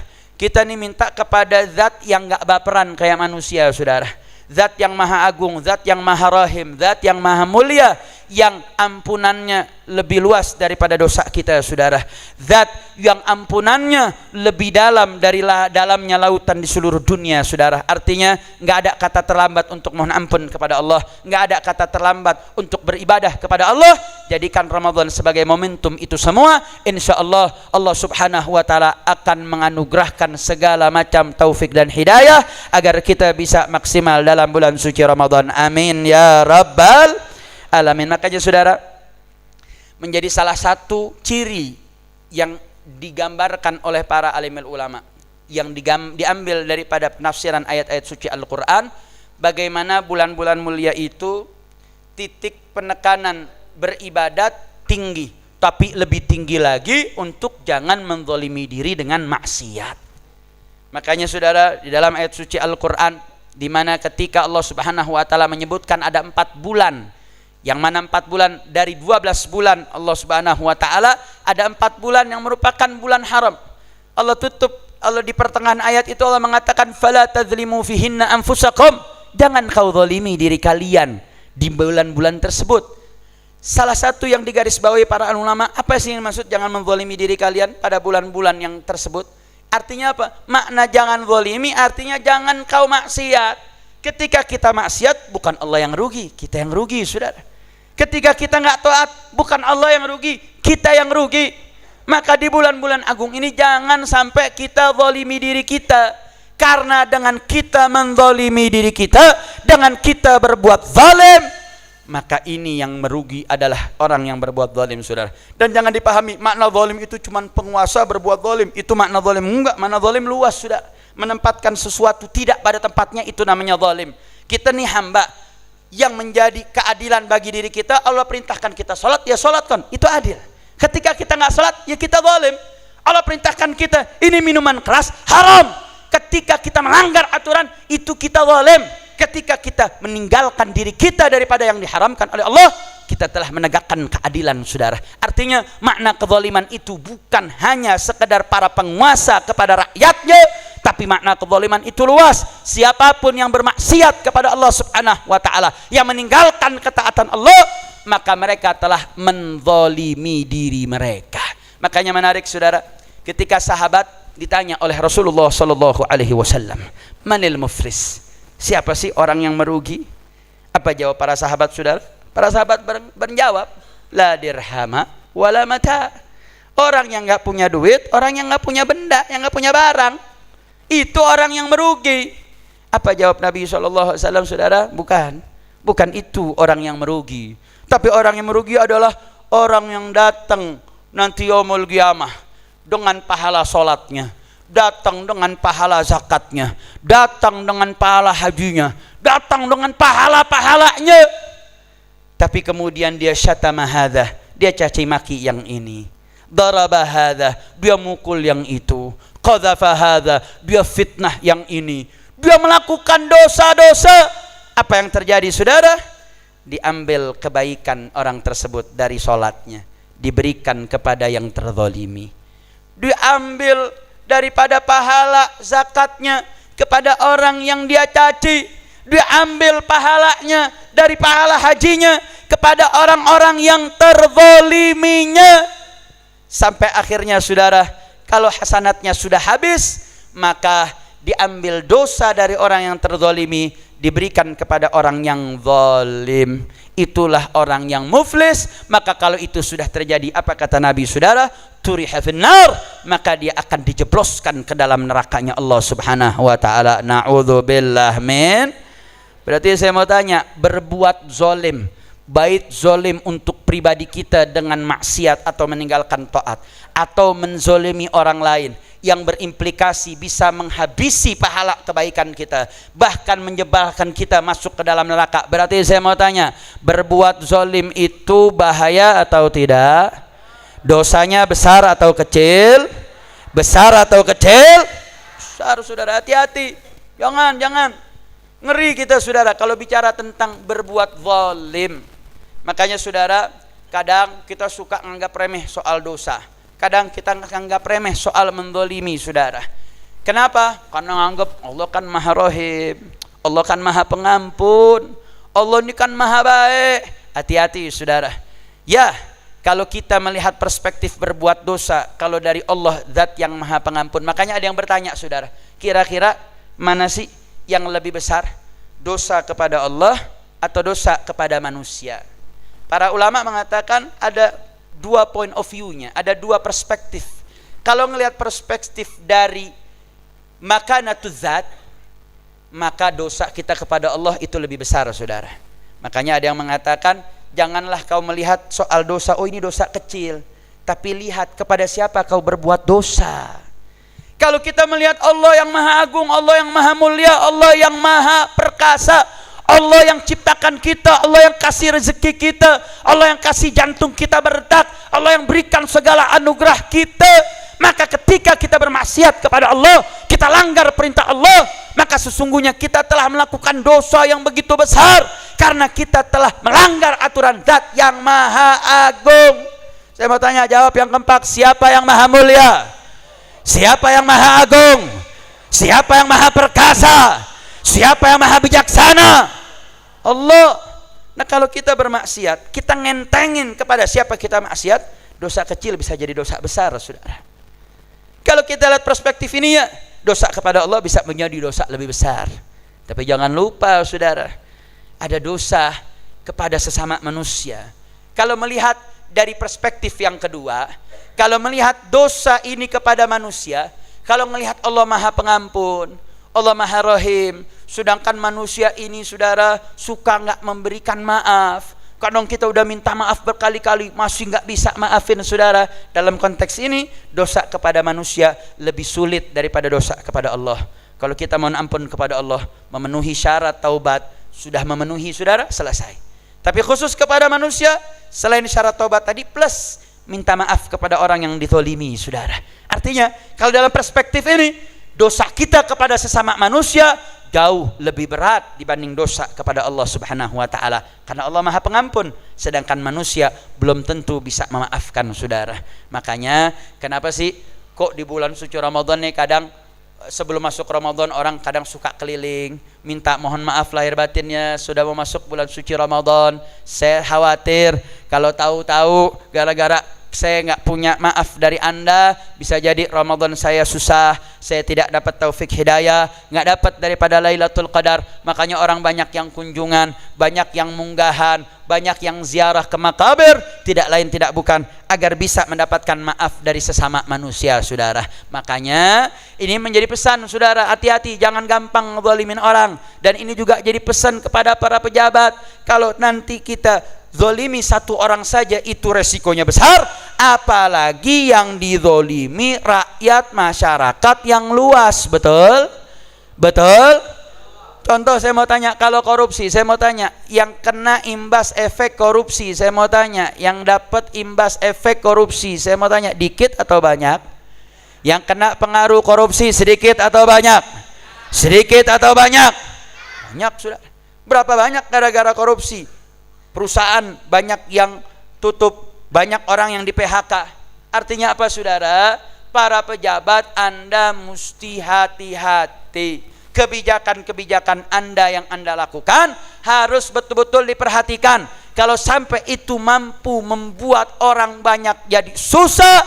kepada zat yang gak baperan kayak manusia, saudara. zat yang maha agung, zat yang maha rahim, zat yang maha mulia, yang ampunannya lebih luas daripada dosa kita saudara, zat yang ampunannya lebih dalam dari dalamnya lautan di seluruh dunia saudara. Artinya nggak ada kata terlambat untuk mohon ampun kepada Allah, nggak ada kata terlambat untuk beribadah kepada Allah. Jadikan Ramadan sebagai momentum itu semua, insya Allah Allah subhanahu wa ta'ala akan menganugerahkan segala macam taufik dan hidayah agar kita bisa maksimal dalam bulan suci Ramadan. Amin ya rabbal alamin. Makanya saudara, menjadi salah satu ciri yang digambarkan oleh para alimul ulama, yang diambil daripada penafsiran ayat-ayat suci Al-Quran, bagaimana bulan-bulan mulia itu titik penekanan beribadat tinggi, tapi lebih tinggi lagi untuk jangan menzalimi diri dengan maksiat. Makanya saudara, di dalam ayat suci Al-Quran, di mana ketika Allah subhanahu wa ta'ala menyebutkan ada 4 bulan, yang mana 4 bulan dari 12 bulan Allah subhanahu wa ta'ala, ada 4 bulan yang merupakan bulan haram. Allah tutup, Allah di pertengahan ayat itu Allah mengatakan fala tadzlimu fihinna anfusakum, jangan kau zalimi diri kalian di bulan-bulan tersebut. Salah satu yang digarisbawahi para ulama, apa sih yang maksud jangan menzalimi diri kalian pada bulan-bulan yang tersebut? Artinya apa? Makna jangan zalimi artinya jangan kau maksiat. Ketika kita maksiat, bukan Allah yang rugi, kita yang rugi saudara. Ketika kita nggak taat, bukan Allah yang rugi, kita yang rugi. Maka di bulan-bulan agung ini jangan sampai kita zalimi diri kita, karena dengan kita menzalimi diri kita, dengan kita berbuat zalim, maka ini yang merugi adalah orang yang berbuat zalim saudara. Dan jangan dipahami makna zalim itu cuma penguasa berbuat zalim, itu makna zalim. Enggak, makna zalim luas sudah. Menempatkan sesuatu tidak pada tempatnya, itu namanya zalim. Kita nih hamba yang menjadi keadilan bagi diri kita, Allah perintahkan kita salat, ya salatkan, itu adil. Ketika kita nggak salat, ya kita zalim. Allah perintahkan kita ini minuman keras, haram. Ketika kita melanggar aturan, itu kita zalim. Ketika kita meninggalkan diri kita daripada yang diharamkan oleh Allah, kita telah menegakkan keadilan saudara. Artinya makna kezaliman itu bukan hanya sekedar para penguasa kepada rakyatnya, tapi makna kezaliman itu luas. Siapapun yang bermaksiat kepada Allah subhanahu wa ta'ala, yang meninggalkan ketaatan Allah, maka mereka telah menzalimi diri mereka. Makanya menarik saudara, ketika sahabat ditanya oleh Rasulullah sallallahu alaihi wasallam, manil muflis? Siapa sih orang yang merugi? Apa jawab para sahabat saudara? Para sahabat menjawab, la dirhama wala mata. Orang yang nggak punya duit, orang yang nggak punya benda, yang nggak punya barang, itu orang yang merugi. Apa jawab Nabi SAW saudara? Bukan itu orang yang merugi. Tapi orang yang merugi adalah orang yang datang nanti yaumul qiyamah dengan pahala sholatnya, datang dengan pahala zakatnya, datang dengan pahala hajinya, datang dengan pahala-pahalanya, tapi kemudian dia syatama hadha, dia caci maki yang ini, daraba hadha, dia mukul yang itu, qadhafa hadha, dia fitnah yang ini, dia melakukan dosa-dosa. Apa yang terjadi saudara? Diambil kebaikan orang tersebut dari sholatnya, diberikan kepada yang terzalimi. Diambil daripada pahala zakatnya kepada orang yang dia caci, diambil pahalanya dari pahala hajinya kepada orang-orang yang terzaliminya, sampai akhirnya saudara, kalau hasanatnya sudah habis, maka diambil dosa dari orang yang terzalimi, diberikan kepada orang yang zalim. Itulah orang yang muflis. Maka kalau itu sudah terjadi, apa kata Nabi saudara? Turiha finnar, maka dia akan dijebloskan ke dalam nerakanya Allah subhanahu wa ta'ala. Na'udzubillah min. Berarti saya mau tanya, berbuat zalim, baik zalim untuk pribadi kita dengan maksiat atau meninggalkan taat, atau menzalimi orang lain yang berimplikasi bisa menghabisi pahala kebaikan kita, bahkan menyebalkan kita masuk ke dalam neraka. Berarti saya mau tanya, berbuat zalim itu bahaya atau tidak? Dosanya besar atau kecil? Besar atau kecil? Besar saudara, hati-hati. Jangan. Ngeri kita saudara kalau bicara tentang berbuat zalim. Makanya saudara, kadang kita suka menganggap remeh soal dosa. Kadang kita anggap remeh soal menzalimi saudara. Kenapa? Karena anggap Allah kan maha rahim, Allah kan maha pengampun, Allah ini kan maha baik. Hati-hati saudara. Ya, kalau kita melihat perspektif berbuat dosa, kalau dari Allah zat yang maha pengampun, makanya ada yang bertanya saudara, kira-kira mana sih yang lebih besar, dosa kepada Allah atau dosa kepada manusia? Para ulama mengatakan ada dua point of view-nya, ada dua perspektif. Kalau ngelihat perspektif dari makanatuz zat, maka dosa kita kepada Allah itu lebih besar saudara. Makanya ada yang mengatakan, janganlah kau melihat soal dosa, oh ini dosa kecil, tapi lihat kepada siapa kau berbuat dosa. Kalau kita melihat Allah yang maha agung, Allah yang maha mulia, Allah yang maha perkasa, Allah yang ciptakan kita, Allah yang kasih rezeki kita, Allah yang kasih jantung kita berdetak, Allah yang berikan segala anugerah kita, maka ketika kita bermaksiat kepada Allah, kita langgar perintah Allah, maka sesungguhnya kita telah melakukan dosa yang begitu besar, karena kita telah melanggar aturan zat yang maha agung. Saya mau tanya, jawab yang keempat, siapa yang maha mulia? Siapa yang maha agung? Siapa yang maha perkasa? Siapa yang maha bijaksana? Allah. Nah kalau kita bermaksiat, kita ngentengin kepada siapa kita maksiat, dosa kecil bisa jadi dosa besar saudara. Kalau kita lihat perspektif ini ya, dosa kepada Allah bisa menjadi dosa lebih besar. Tapi jangan lupa saudara, ada dosa kepada sesama manusia. Kalau melihat dari perspektif yang kedua, kalau melihat dosa ini kepada manusia, kalau melihat Allah maha pengampun, Allah maha rahim, sedangkan manusia ini saudara suka nggak memberikan maaf. Kadang kita udah minta maaf berkali-kali masih nggak bisa maafin saudara. Dalam konteks ini dosa kepada manusia lebih sulit daripada dosa kepada Allah. Kalau kita mohon ampun kepada Allah, memenuhi syarat taubat, sudah memenuhi saudara, selesai. Tapi khusus kepada manusia, selain syarat taubat tadi plus minta maaf kepada orang yang dizalimi saudara. Artinya kalau dalam perspektif ini, dosa kita kepada sesama manusia jauh lebih berat dibanding dosa kepada Allah Subhanahu wa taala, karena Allah Maha Pengampun, sedangkan manusia belum tentu bisa memaafkan saudara. Makanya kenapa sih kok di bulan suci Ramadan nih kadang sebelum masuk Ramadan orang kadang suka keliling minta mohon maaf lahir batinnya, sudah mau masuk bulan suci Ramadan. Saya khawatir kalau tahu-tahu gara-gara saya nggak punya maaf dari Anda, bisa jadi Ramadan saya susah, saya tidak dapat taufik hidayah, nggak dapat daripada Lailatul Qadar. Makanya orang banyak yang kunjungan, banyak yang munggahan, banyak yang ziarah ke makabir, tidak lain tidak bukan agar bisa mendapatkan maaf dari sesama manusia saudara. Makanya ini menjadi pesan saudara, hati-hati jangan gampang zalimin orang. Dan ini juga jadi pesan kepada para pejabat, kalau nanti kita zolimi satu orang saja itu resikonya besar, apalagi yang dizolimi rakyat masyarakat yang luas. Betul? Betul? Contoh saya mau tanya, kalau korupsi saya mau tanya, yang kena imbas efek korupsi saya mau tanya, yang dapat imbas efek korupsi saya mau tanya, dikit atau banyak? Yang kena pengaruh korupsi sedikit atau banyak? Sedikit atau banyak? Banyak sudah. Berapa banyak gara-gara korupsi? Perusahaan banyak yang tutup, banyak orang yang di PHK. Artinya apa saudara? Para pejabat Anda mesti hati-hati. Kebijakan-kebijakan Anda yang Anda lakukan harus betul-betul diperhatikan. Kalau sampai itu mampu membuat orang banyak jadi susah,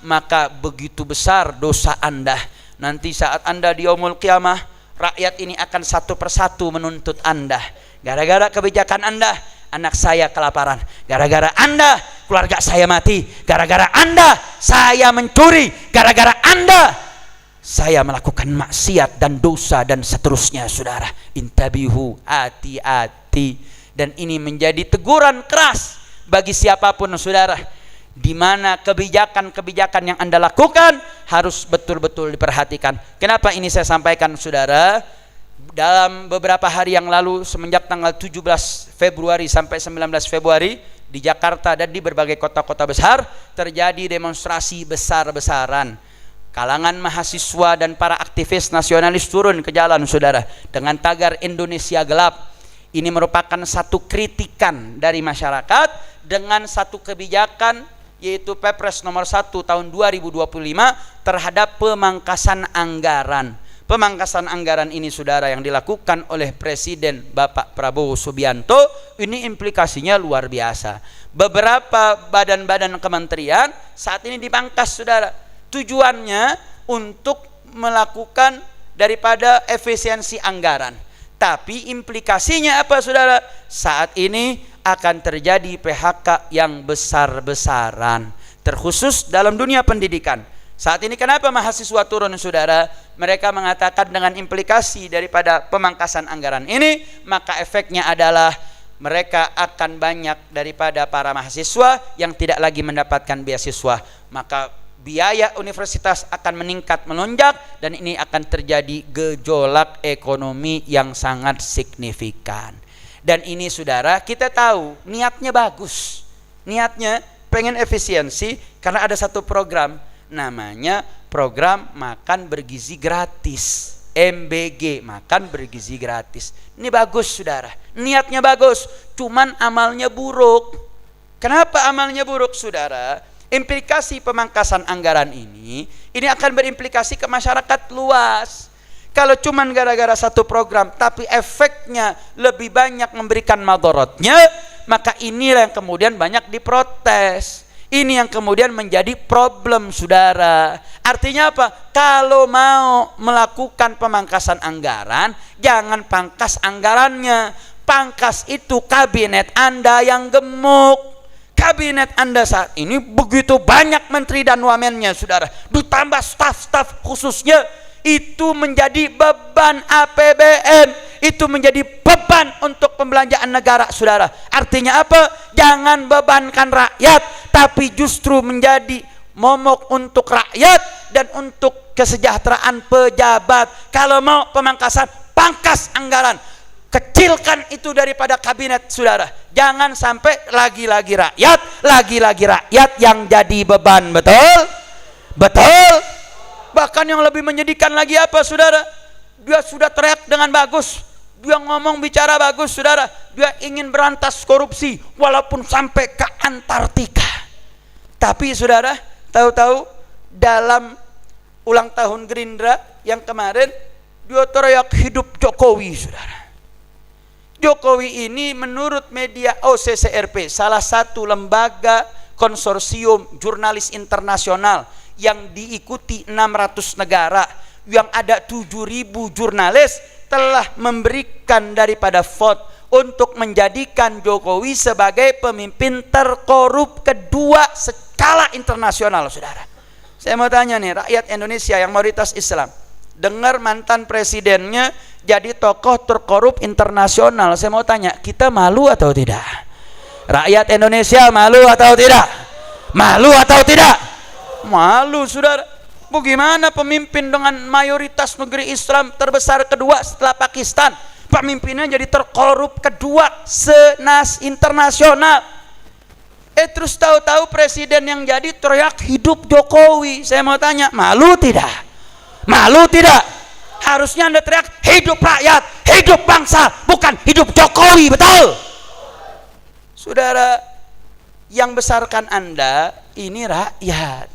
maka begitu besar dosa Anda. Nanti saat Anda di yaumul qiyamah, rakyat ini akan satu persatu menuntut Anda. Gara-gara kebijakan Anda, anak saya kelaparan. Gara-gara Anda, keluarga saya mati. Gara-gara Anda, saya mencuri. Gara-gara Anda, saya melakukan maksiat dan dosa dan seterusnya saudara. Intabihu, hati-hati. Dan ini menjadi teguran keras bagi siapapun saudara, di mana kebijakan-kebijakan yang Anda lakukan harus betul-betul diperhatikan. Kenapa ini saya sampaikan saudara? Dalam beberapa hari yang lalu, semenjak tanggal 17 Februari sampai 19 Februari di Jakarta dan di berbagai kota-kota besar terjadi demonstrasi besar-besaran. Kalangan mahasiswa dan para aktivis nasionalis turun ke jalan saudara dengan tagar Indonesia Gelap. Ini merupakan satu kritikan dari masyarakat dengan satu kebijakan, yaitu Perpres nomor 1 tahun 2025 terhadap pemangkasan anggaran. Pemangkasan anggaran ini saudara yang dilakukan oleh Presiden Bapak Prabowo Subianto ini implikasinya luar biasa. Beberapa badan-badan kementerian saat ini dipangkas saudara. Tujuannya untuk melakukan daripada efisiensi anggaran. Tapi implikasinya apa saudara? Saat ini akan terjadi PHK yang besar-besaran, terkhusus dalam dunia pendidikan. Saat ini kenapa mahasiswa turun saudara? Mereka mengatakan dengan implikasi daripada pemangkasan anggaran ini, maka efeknya adalah mereka akan banyak daripada para mahasiswa yang tidak lagi mendapatkan beasiswa. Maka biaya universitas akan meningkat melonjak dan ini akan terjadi gejolak ekonomi yang sangat signifikan. Dan ini saudara, kita tahu niatnya bagus. Niatnya pengen efisiensi karena ada satu program namanya program makan bergizi gratis, MBG, makan bergizi gratis. Ini bagus saudara, niatnya bagus, cuman amalnya buruk. Kenapa amalnya buruk saudara? Implikasi pemangkasan anggaran ini akan berimplikasi ke masyarakat luas. Kalau cuman gara-gara satu program tapi efeknya lebih banyak memberikan madorotnya, maka inilah yang kemudian banyak diprotes. Ini yang kemudian menjadi problem saudara. Artinya apa? Kalau mau melakukan pemangkasan anggaran, jangan pangkas anggarannya. Pangkas itu kabinet Anda yang gemuk. Kabinet Anda saat ini begitu banyak menteri dan wamennya saudara. Ditambah staf-staf khususnya, itu menjadi beban APBN, itu menjadi beban untuk pembelanjaan negara saudara. Artinya apa? Jangan bebankan rakyat, tapi justru menjadi momok untuk rakyat dan untuk kesejahteraan pejabat. Kalau mau pemangkasan, pangkas anggaran, kecilkan itu daripada kabinet saudara. Jangan sampai lagi-lagi rakyat yang jadi beban. Betul? Betul? Bahkan yang lebih menyedihkan lagi apa saudara? Dia sudah teriak dengan bagus, dia ngomong bicara bagus saudara, dia ingin berantas korupsi walaupun sampai ke Antartika. Tapi saudara, tahu-tahu dalam ulang tahun Gerindra yang kemarin, dia teriak hidup Jokowi saudara. Jokowi ini menurut media OCCRP, salah satu lembaga konsorsium jurnalis internasional yang diikuti 600 negara, yang ada 7.000 jurnalis, telah memberikan daripada vote untuk menjadikan Jokowi sebagai pemimpin terkorup kedua skala internasional saudara. Saya mau tanya nih, rakyat Indonesia yang mayoritas Islam, dengar mantan presidennya jadi tokoh terkorup internasional, saya mau tanya, kita malu atau tidak? Rakyat Indonesia malu atau tidak? Malu atau tidak? Malu saudara. Bagaimana pemimpin dengan mayoritas negeri Islam terbesar kedua setelah Pakistan, pemimpinnya jadi terkorup kedua senas internasional. Terus tahu-tahu presiden yang jadi teriak hidup Jokowi. Saya mau tanya, malu tidak? Malu tidak? Harusnya Anda teriak hidup rakyat, hidup bangsa, bukan hidup Jokowi. Betul? Saudara, yang besarkan Anda ini rakyat.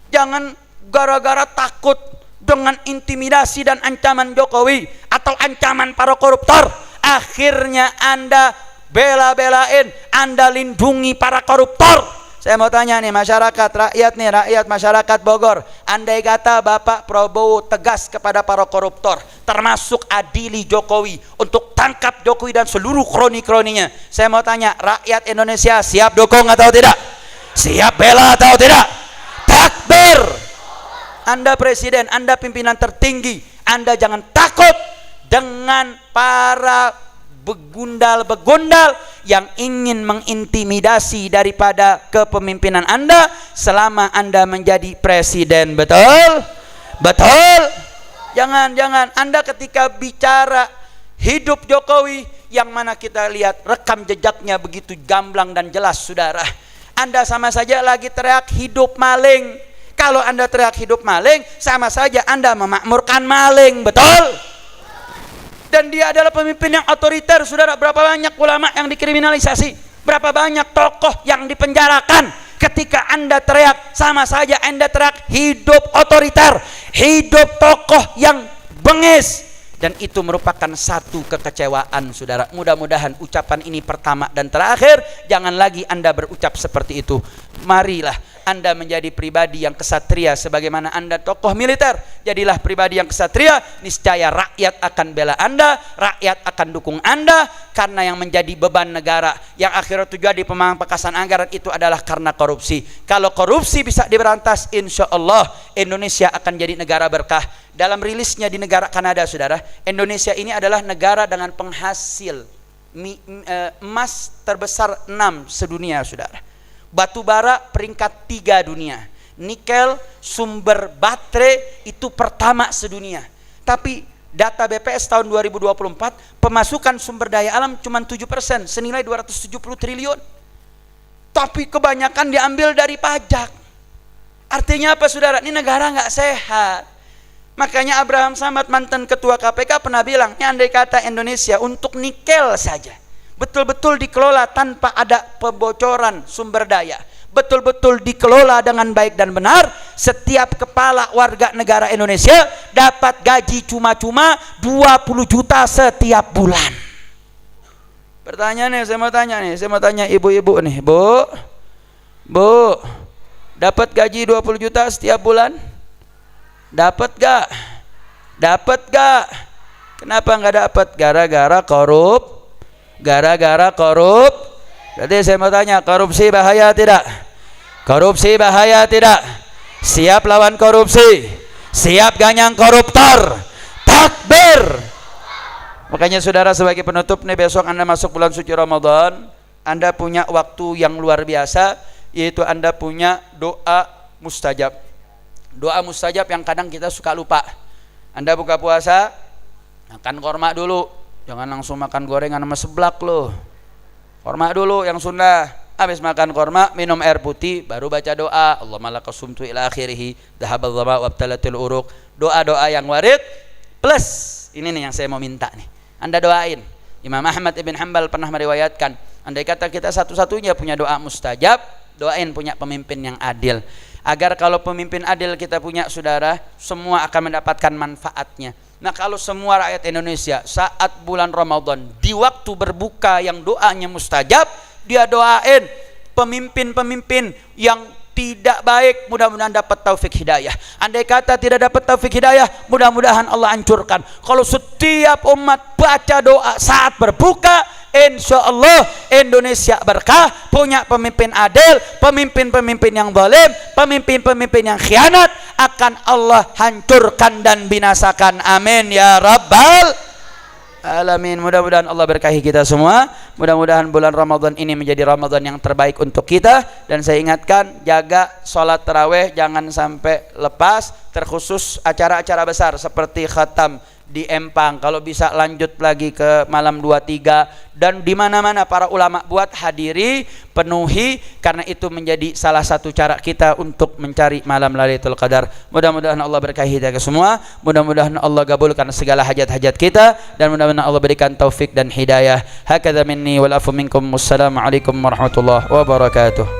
Jangan gara-gara takut dengan intimidasi dan ancaman Jokowi atau ancaman para koruptor, akhirnya Anda bela-belain, Anda lindungi para koruptor. Saya mau tanya nih masyarakat, rakyat masyarakat Bogor, andai kata Bapak Prabowo tegas kepada para koruptor, termasuk adili Jokowi untuk tangkap Jokowi dan seluruh kroni-kroninya, saya mau tanya, rakyat Indonesia siap dukung atau tidak? Siap bela atau tidak? Takbir. Anda presiden, Anda pimpinan tertinggi, Anda jangan takut dengan para begundal-begundal yang ingin mengintimidasi daripada kepemimpinan Anda selama Anda menjadi presiden. Betul? Betul? Jangan Anda ketika bicara hidup Jokowi, yang mana kita lihat rekam jejaknya begitu gamblang dan jelas saudara, Anda sama saja lagi teriak hidup maling. Kalau Anda teriak hidup maling, sama saja Anda memakmurkan maling. Betul? Dan dia adalah pemimpin yang otoriter saudara. Berapa banyak ulama yang dikriminalisasi, berapa banyak tokoh yang dipenjarakan. Ketika Anda teriak, sama saja Anda teriak hidup otoriter, hidup tokoh yang bengis, dan itu merupakan satu kekecewaan, saudara. Mudah-mudahan ucapan ini pertama dan terakhir, jangan lagi Anda berucap seperti itu. Marilah Anda menjadi pribadi yang kesatria, sebagaimana Anda tokoh militer. Jadilah pribadi yang kesatria, niscaya rakyat akan bela Anda, rakyat akan dukung Anda, karena yang menjadi beban negara yang akhirnya terjadi pemangkasan anggaran itu adalah karena korupsi. Kalau korupsi bisa diberantas, insya Allah Indonesia akan jadi negara berkah. Dalam rilisnya di negara Kanada, saudara, Indonesia ini adalah negara dengan penghasil emas terbesar 6 sedunia, saudara. Batu bara peringkat 3 dunia. Nikel, sumber baterai itu pertama sedunia. Tapi data BPS tahun 2024, pemasukan sumber daya alam cuma 7%, senilai 270 triliun. Tapi kebanyakan diambil dari pajak. Artinya apa, saudara? Ini negara nggak sehat. Makanya Abraham Samad, mantan ketua KPK, pernah bilang, ini andai kata Indonesia untuk nikel saja betul-betul dikelola tanpa ada pembocoran sumber daya, betul-betul dikelola dengan baik dan benar, setiap kepala warga negara Indonesia dapat gaji cuma-cuma 20 juta setiap bulan. Pertanyaannya, saya mau tanya ibu-ibu nih, Bu, dapat gaji 20 juta setiap bulan? Dapat gak? Kenapa nggak dapat? Gara-gara korup. Jadi saya mau tanya, korupsi bahaya tidak? Siap lawan korupsi, siap ganyang koruptor. Takbir. Makanya saudara, sebagai penutup nih, besok Anda masuk bulan suci Ramadan, Anda punya waktu yang luar biasa, yaitu Anda punya doa mustajab. Doa mustajab yang kadang kita suka lupa. Anda buka puasa, makan korma dulu, jangan langsung makan gorengan sama seblak loh. Korma dulu yang sunnah. Habis makan korma, minum air putih, baru baca doa. Allahumma laka sumtu ila akhirih, dhahabal dhama wabtalatil uruq. Doa-doa yang warid plus ini nih yang saya mau minta nih. Anda doain. Imam Ahmad ibn Hanbal pernah meriwayatkan, andai kata kita satu-satunya punya doa mustajab, doain punya pemimpin yang adil. Agar kalau pemimpin adil kita punya, saudara, semua akan mendapatkan manfaatnya. Nah, kalau semua rakyat Indonesia saat bulan Ramadan di waktu berbuka yang doanya mustajab, dia doain pemimpin-pemimpin yang tidak baik, mudah-mudahan dapat taufik hidayah. Andai kata tidak dapat taufik hidayah, mudah-mudahan Allah hancurkan. Kalau setiap umat baca doa saat berbuka, insya Allah Indonesia berkah, punya pemimpin adil, pemimpin-pemimpin yang zalim, pemimpin-pemimpin yang khianat akan Allah hancurkan dan binasakan. Amin ya rabbal alamin. Mudah-mudahan Allah berkahi kita semua. Mudah-mudahan bulan Ramadan ini menjadi Ramadan yang terbaik untuk kita. Dan saya ingatkan, jaga sholat tarawih, jangan sampai lepas, terkhusus acara-acara besar seperti khatam di Empang, kalau bisa lanjut lagi ke malam 23, dan di mana-mana para ulama buat hadiri, penuhi, karena itu menjadi salah satu cara kita untuk mencari malam Lailatul Qadar. Mudah-mudahan Allah berkahi kita semua, mudah-mudahan Allah gabulkan segala hajat-hajat kita, dan mudah-mudahan Allah berikan taufik dan hidayah. Hakadha minni wal afu minkum. Wassalamualaikum warahmatullahi wabarakatuh.